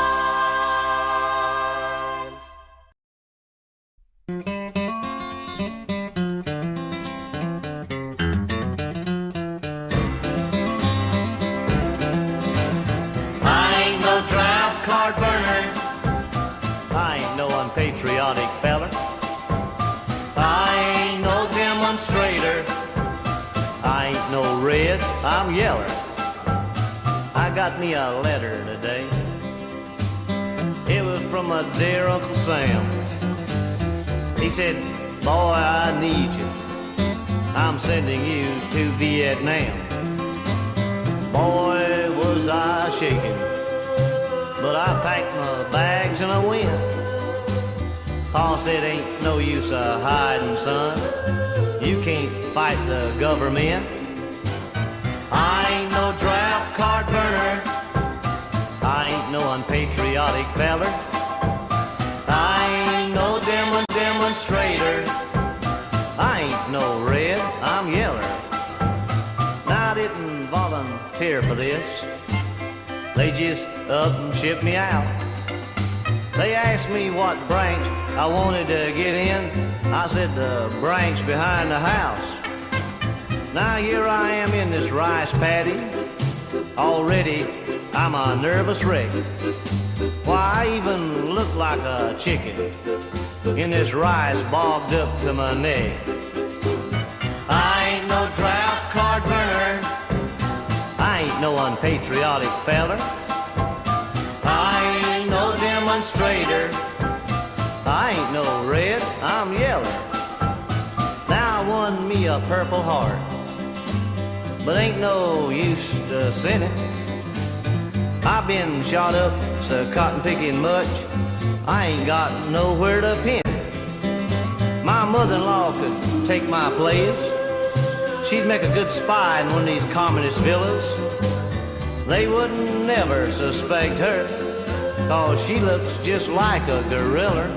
I ain't no draft card burner, I ain't no unpatriotic feller, I ain't no demonstrator, I ain't no red, I'm yeller. I got me a letter today. It was from my dear Uncle Sam. He said, boy, I need you. I'm sending you to Vietnam. Boy, was I shaking, but I packed my bags and I went. Pa said, ain't no use of hiding, son. You can't fight the government. I ain't no draft card burner, I ain't no unpatriotic feller, I ain't no demonstrator, I ain't no red, I'm yeller. Now I didn't volunteer for this, they just up and shipped me out. They asked me what branch I wanted to get in. I said the branch behind the house. Now here I am in this rice paddy. Already I'm a nervous wreck. Why, I even look like a chicken in this rice bogged up to my neck. I ain't no draft card burner, I ain't no unpatriotic feller, I ain't no demonstrator, I ain't no red, I'm yeller. Now I won me a Purple Heart, but ain't no use to send it. I've been shot up so cotton picking much, I ain't got nowhere to pin it. My mother-in-law could take my place. She'd make a good spy in one of these communist villas. They wouldn't never suspect her, 'cause she looks just like a gorilla.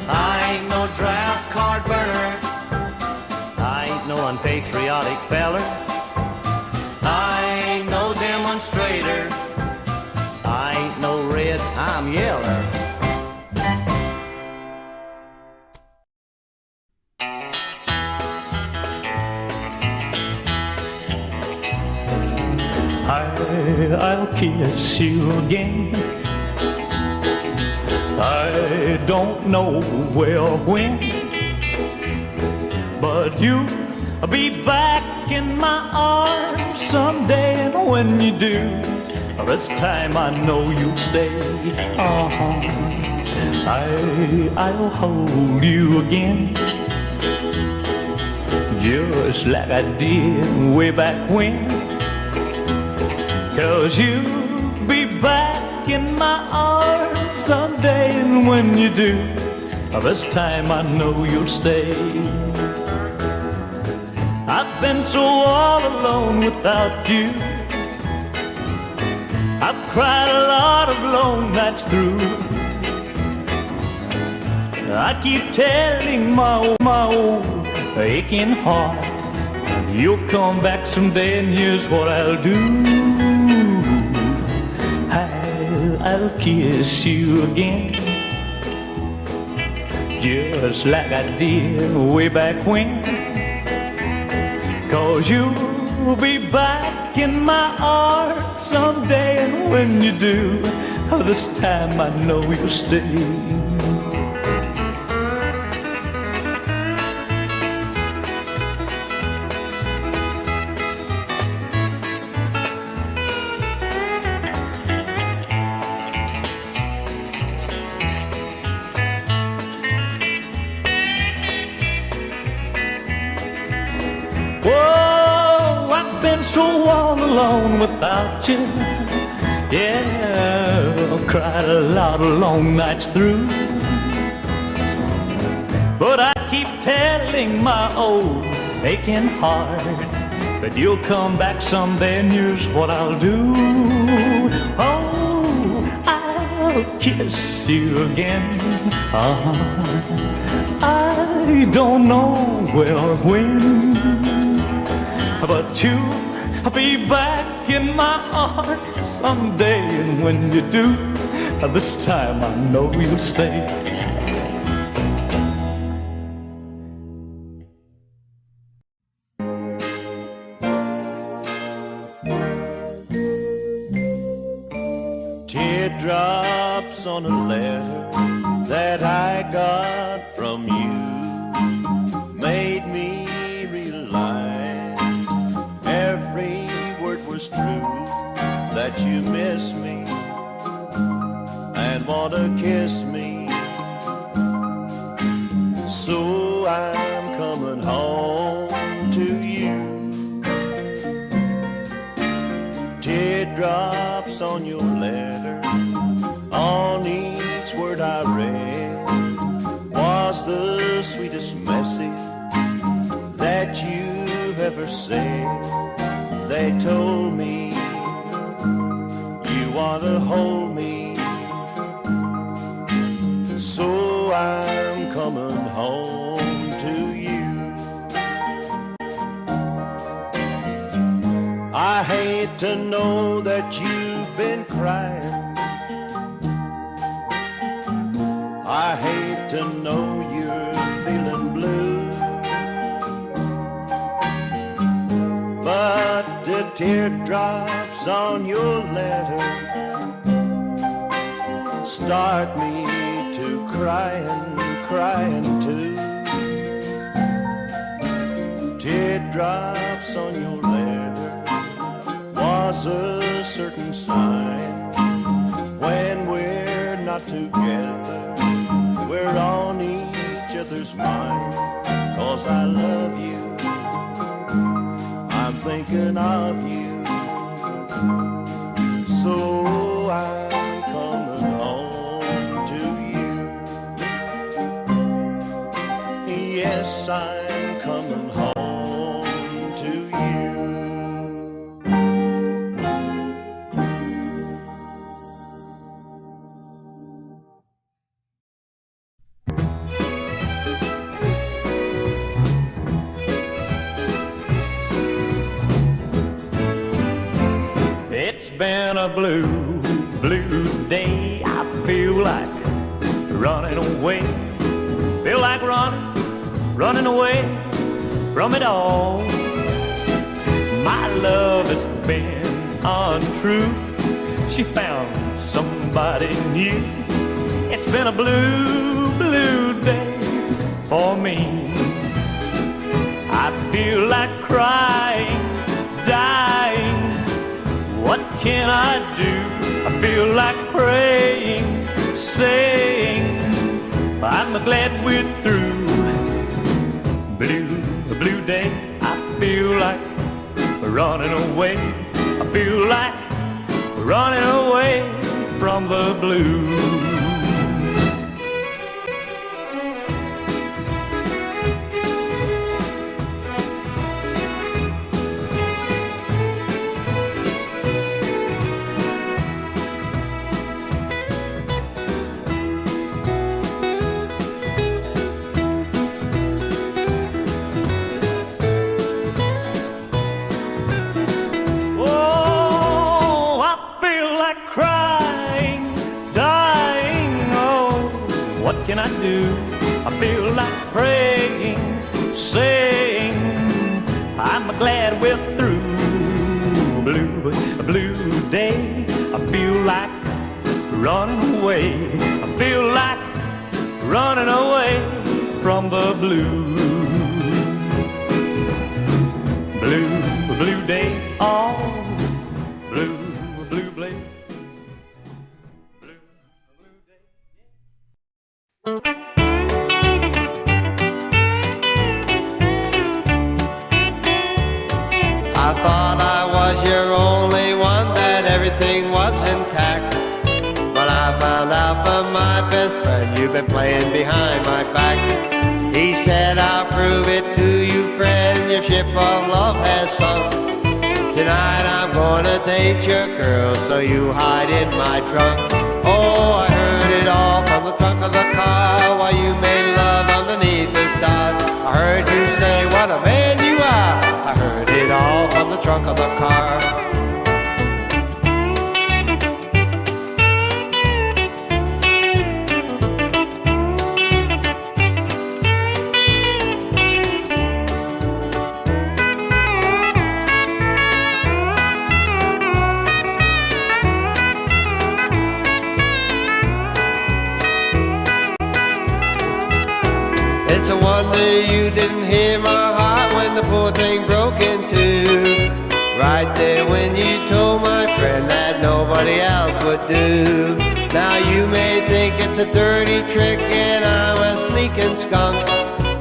I ain't no draft card burner, I ain't no unpatriotic feller, I ain't no demonstrator, I ain't no red, I'm yeller. I'll kiss you again. I don't know where or when, but you'll be back in my arms someday. And when you do, this time I know you'll stay. I'll hold you again, just like I did way back when. 'Cause you'll be back in my arms someday. And when you do, this time I know you'll stay. I've been so all alone without you, I've cried a lot of long nights through. I keep telling my old aching heart, you'll come back someday, and here's what I'll do. I'll kiss you again, just like I did way back when. 'Cause you'll be back in my arms someday. And when you do, this time I know you'll stay. So all alone without you, Yeah, I cried a lot of long nights through. But I keep telling my old aching heart that you'll come back someday, and here's what I'll do. Oh, I'll kiss you again. I don't know where or when, but you'll be back in my arms someday. And when you do, this time I know you'll stay. Teardrops on a letter that I got from you made me realize every word was true, that you miss me and want to kiss me. So I'm coming home to you. Teardrops on your letter, on each word I read was the sweetest message that you've ever said. They told me you want to hold me, so I'm coming home to you. I hate to know that you've been crying. I hate to know you're feeling blue, but the teardrops on your letter start me to crying too. Teardrops on your letter was a certain sign. When we're not together, we're on each other's mind. 'Cause I love you, I'm thinking of you, so I'm coming home to you. Yes, I'm coming home to you. It's been a blue, blue day. I feel like running away. Feel like running away from it all. My love has been untrue. She found somebody new. It's been a blue, blue day for me. I feel like crying, dying. What can I do? I feel like praying, saying, I'm glad we're through. Blue, blue day, I feel like running away. I feel like running away from the blue. Crying, dying, oh, what can I do? I feel like praying, saying, I'm glad we're through. Blue, blue day, I feel like running away. I feel like running away from the blue. Blue, blue day, oh, blue, blue day. I thought I was your only one, that everything was in been playing behind my back. He said, I'll prove it to you, friend, your ship of love has sunk. Tonight I'm gonna date your girl, so you hide in my trunk. Oh, I heard it all from the trunk of the car while you made love underneath the stars. I heard you say, what a man you are. I heard it all from the trunk of the car. It's a wonder you didn't hear my heart when the poor thing broke in two. Right there when you told my friend that nobody else would do. Now you may think it's a dirty trick and I'm a sneaking skunk,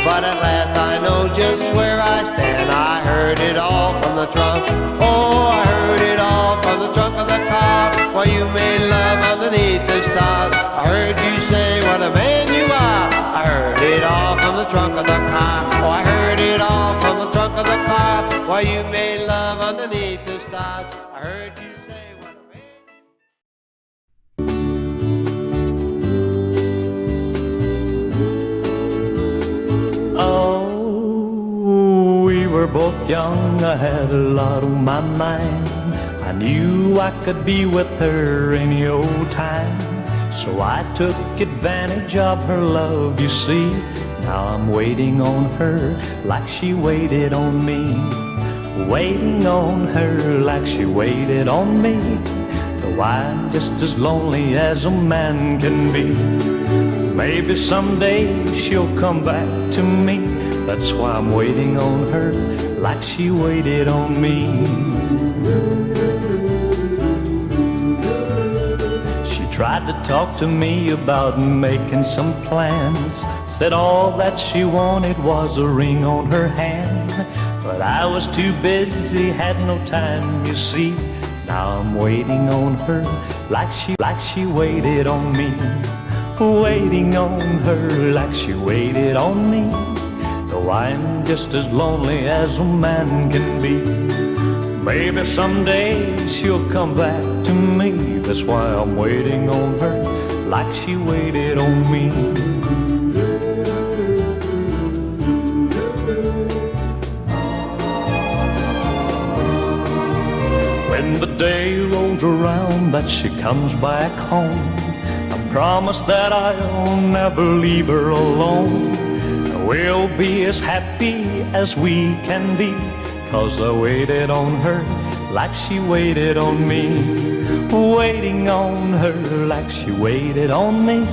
but at last I know just where I stand. I heard it all from the trunk. Oh, I heard it all from the trunk of the car while you made love underneath the stars. I heard you say, what a man you are. I heard it all from the trunk of the car. Oh, I heard it all from the trunk of the car while you made love underneath the stars. I heard you say, what a man. Oh, we were both young, I had a lot on my mind. I knew I could be with her any old time, so I took advantage of her love, you see. Now I'm waiting on her like she waited on me. Waiting on her like she waited on me. Though I'm just as lonely as a man can be. Maybe someday she'll come back to me. That's why I'm waiting on her like she waited on me. Tried to talk to me about making some plans. Said all that she wanted was a ring on her hand. But I was too busy, had no time, you see. Now I'm waiting on her like she waited on me. Waiting on her like she waited on me. Though I'm just as lonely as a man can be. Maybe someday she'll come back to me. That's why I'm waiting on her like she waited on me. When the day rolls around that she comes back home, I promise that I'll never leave her alone. We'll be as happy as we can be, 'cause I waited on her like she waited on me. Waiting on her like she waited on me.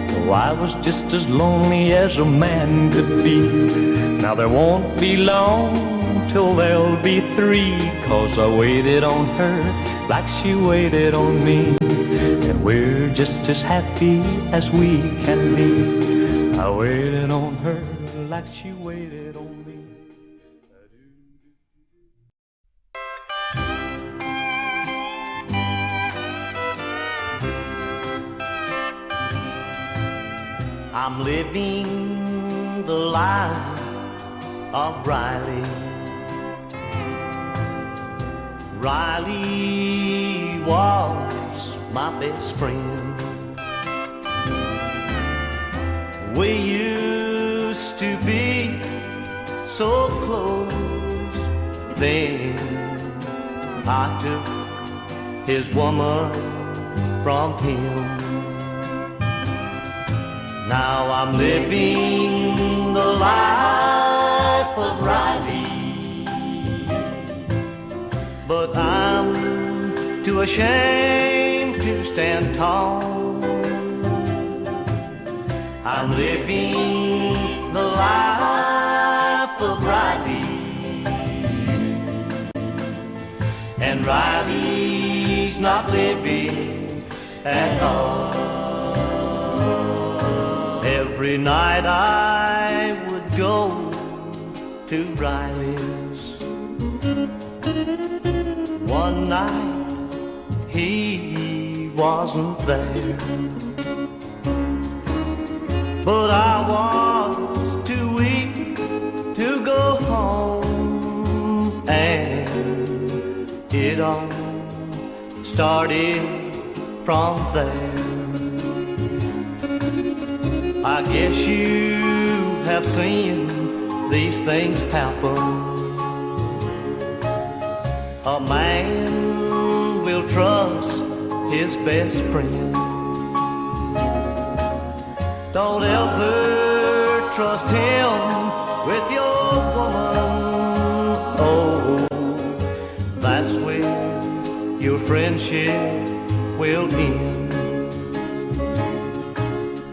Though I was just as lonely as a man could be. Now there won't be long till there'll be three, 'cause I waited on her like she waited on me. And we're just as happy as we can be. I waited on her like she waited on me. I'm living the life of Riley. Riley was my best friend. We used to be so close. Then I took his woman from him. Now I'm living the life of Riley, but I'm too ashamed to stand tall. I'm living the life of Riley, and Riley's not living at all. Every night I would go to Riley's. One night he wasn't there. but I was too weak to go home, and it all started from there. I guess you have seen these things happen. A man will trust his best friend. Don't ever trust him with your woman. Oh, that's where your friendship will end.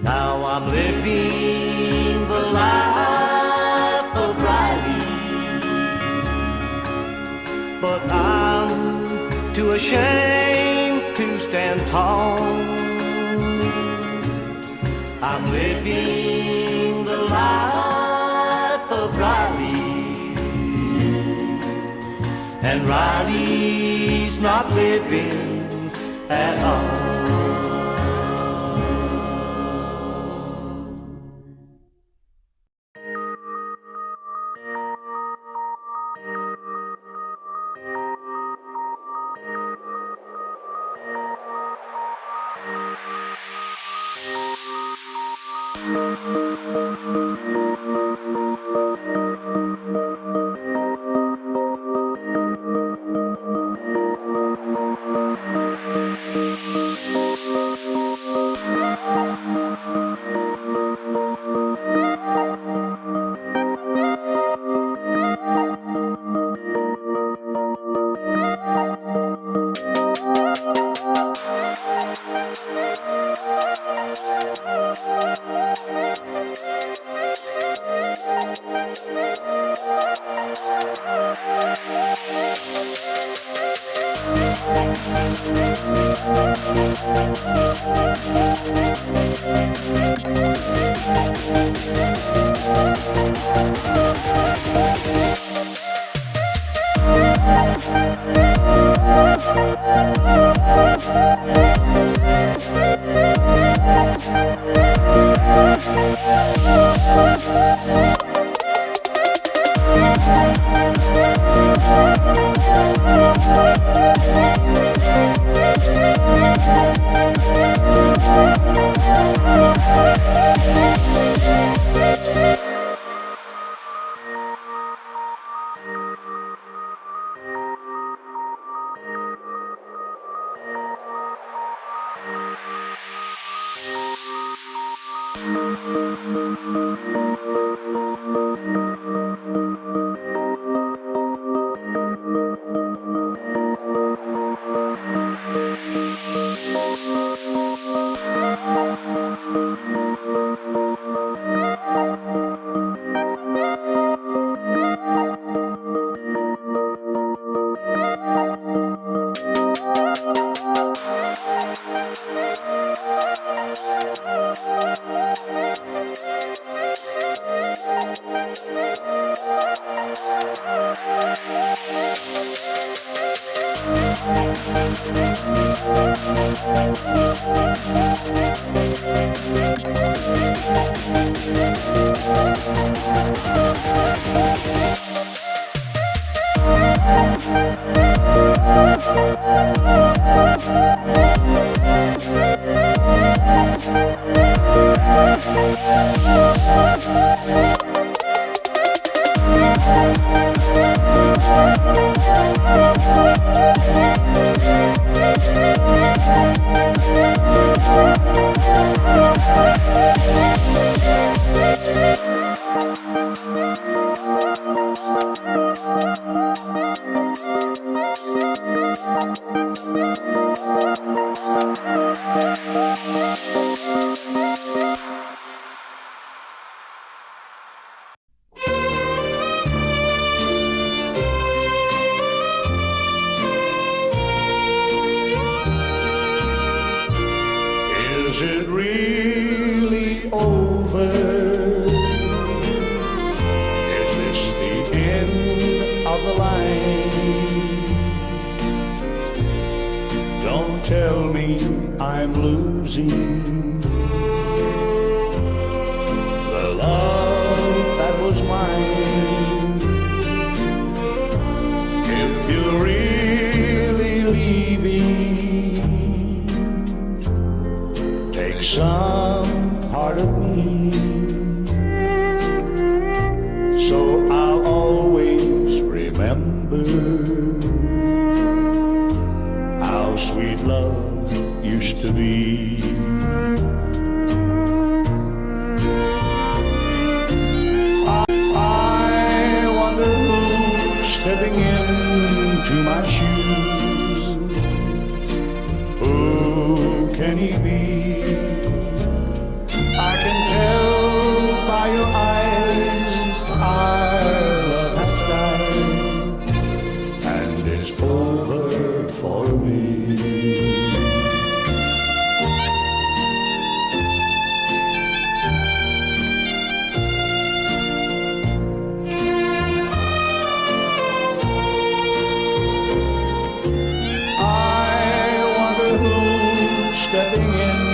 Now I'm living the life of Riley, but I'm too ashamed to stand tall. I'm living the life of Riley, and Riley's not living at all. Is it really over? Is this the end of the line? Don't tell me I'm losing. some part of me. So I'll always remember how sweet love used to be. I wonder who's stepping into my shoes. Who can he be? I can tell by your eyes our love has died, and it's over for me. I wonder who's stepping in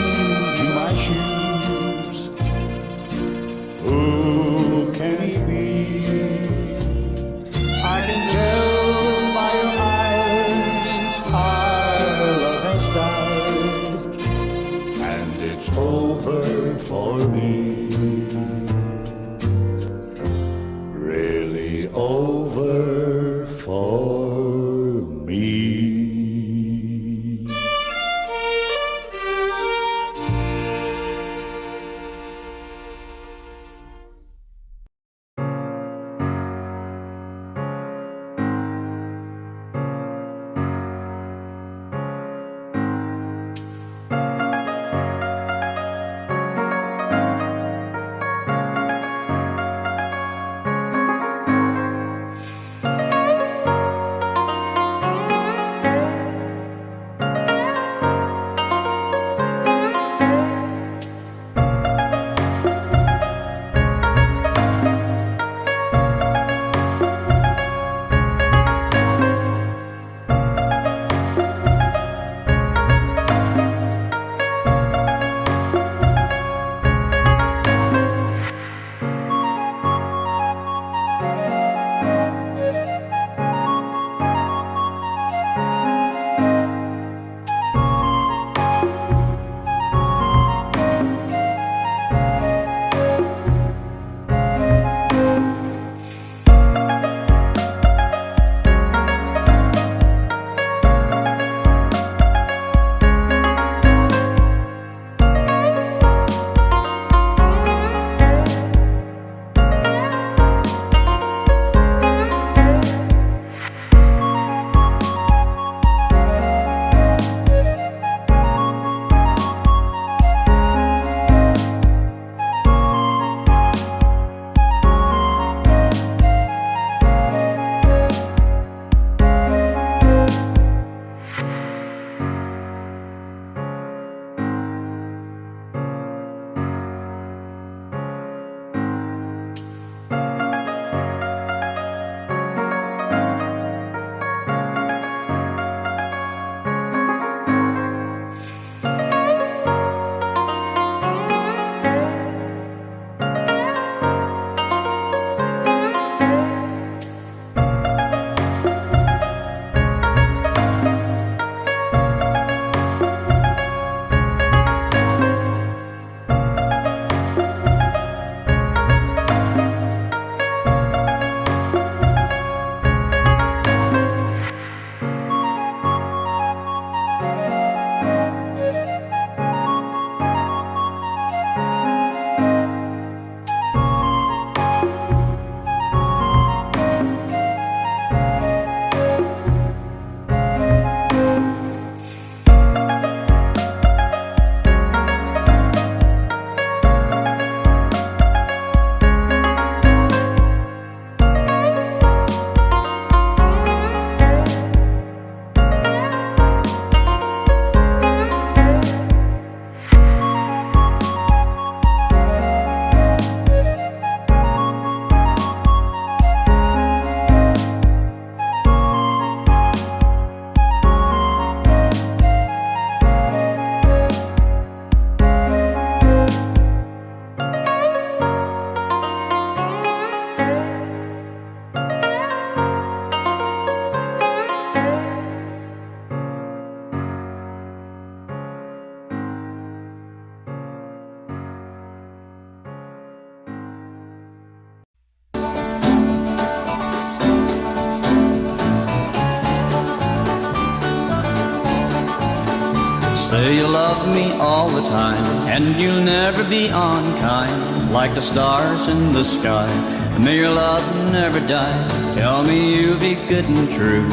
Say you love me all the time, and you'll never be unkind, like the stars in the sky. May your love never die. Tell me you'll be good and true,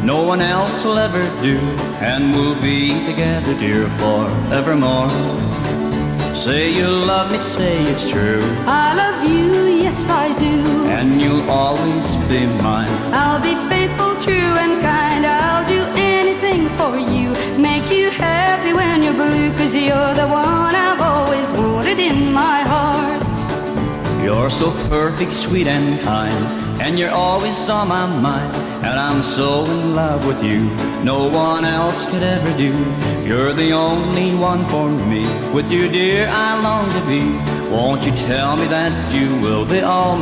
no one else will ever do, and we'll be together, dear, forevermore. Say you love me, say it's true. I love you, yes I do. And you'll always be mine. I'll be faithful, true and kind. I'll do anything for you, make you happy when you're blue, 'cause you're the one I've always wanted in my heart. You're so perfect, sweet and kind, and you're always on my mind, and I'm so in love with you, no one else could ever do. You're the only one for me, with you dear I long to be. Won't you tell me that you will be all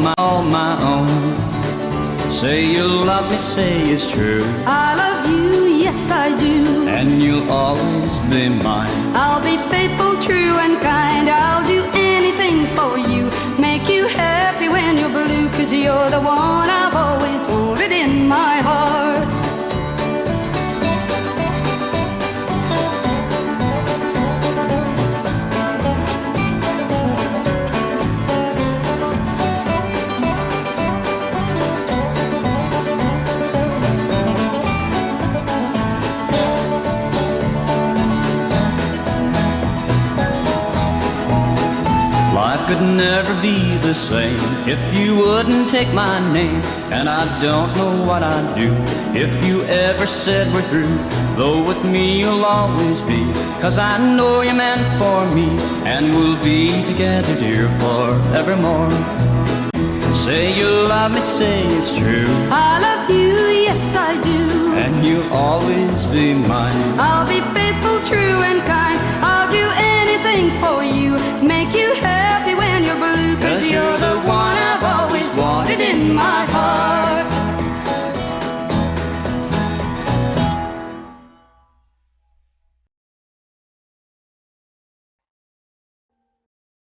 my own? Say you love me, say it's true. I love you, yes I do. And you'll always be mine. I'll be faithful, true and kind. I'll do anything for you, make you happy when you're blue, 'cause you're the one I've always wanted in my heart. Life could never be the same if you wouldn't take my name, and I don't know what I'd do if you ever said we're through. Though with me you'll always be, 'cause I know you're meant for me, and we'll be together, dear, forevermore. Say you love me, say it's true. I love you, yes I do. And you'll always be mine. I'll be faithful, true and kind. I'll do anything for you, make you happy when you're blue, 'cause you're the one I've always wanted in my heart.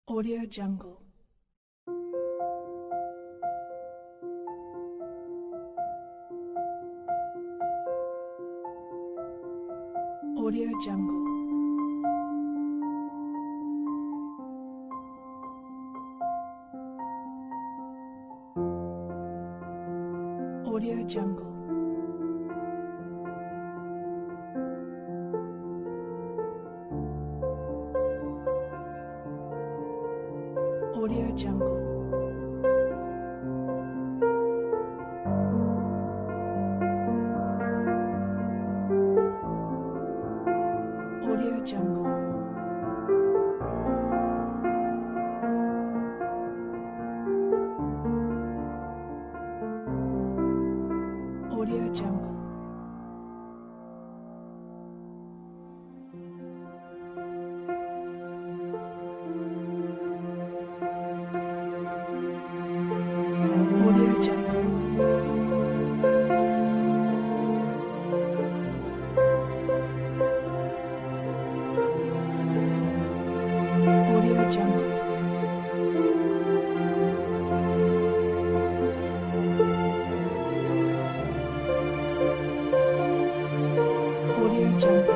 Audio Jungle. Audio Jungle. Audio Jungle. Audio Jungle. Audio Jungle. Audio Jungle. Audio Jungle. Audio Jungle. Audio Jungle.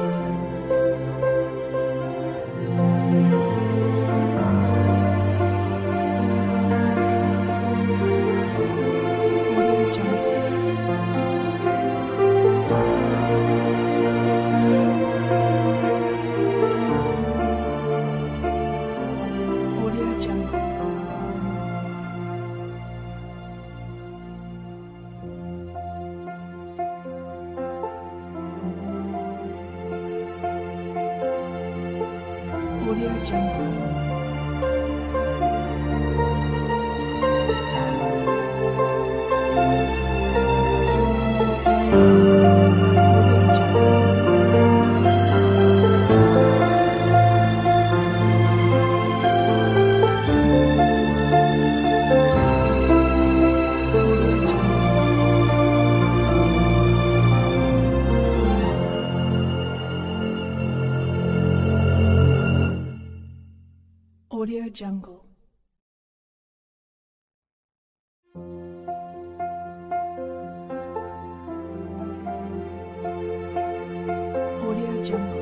Audio Jungle. Audio Jungle. Audio Jungle. Audio Jungle. Audio Jungle.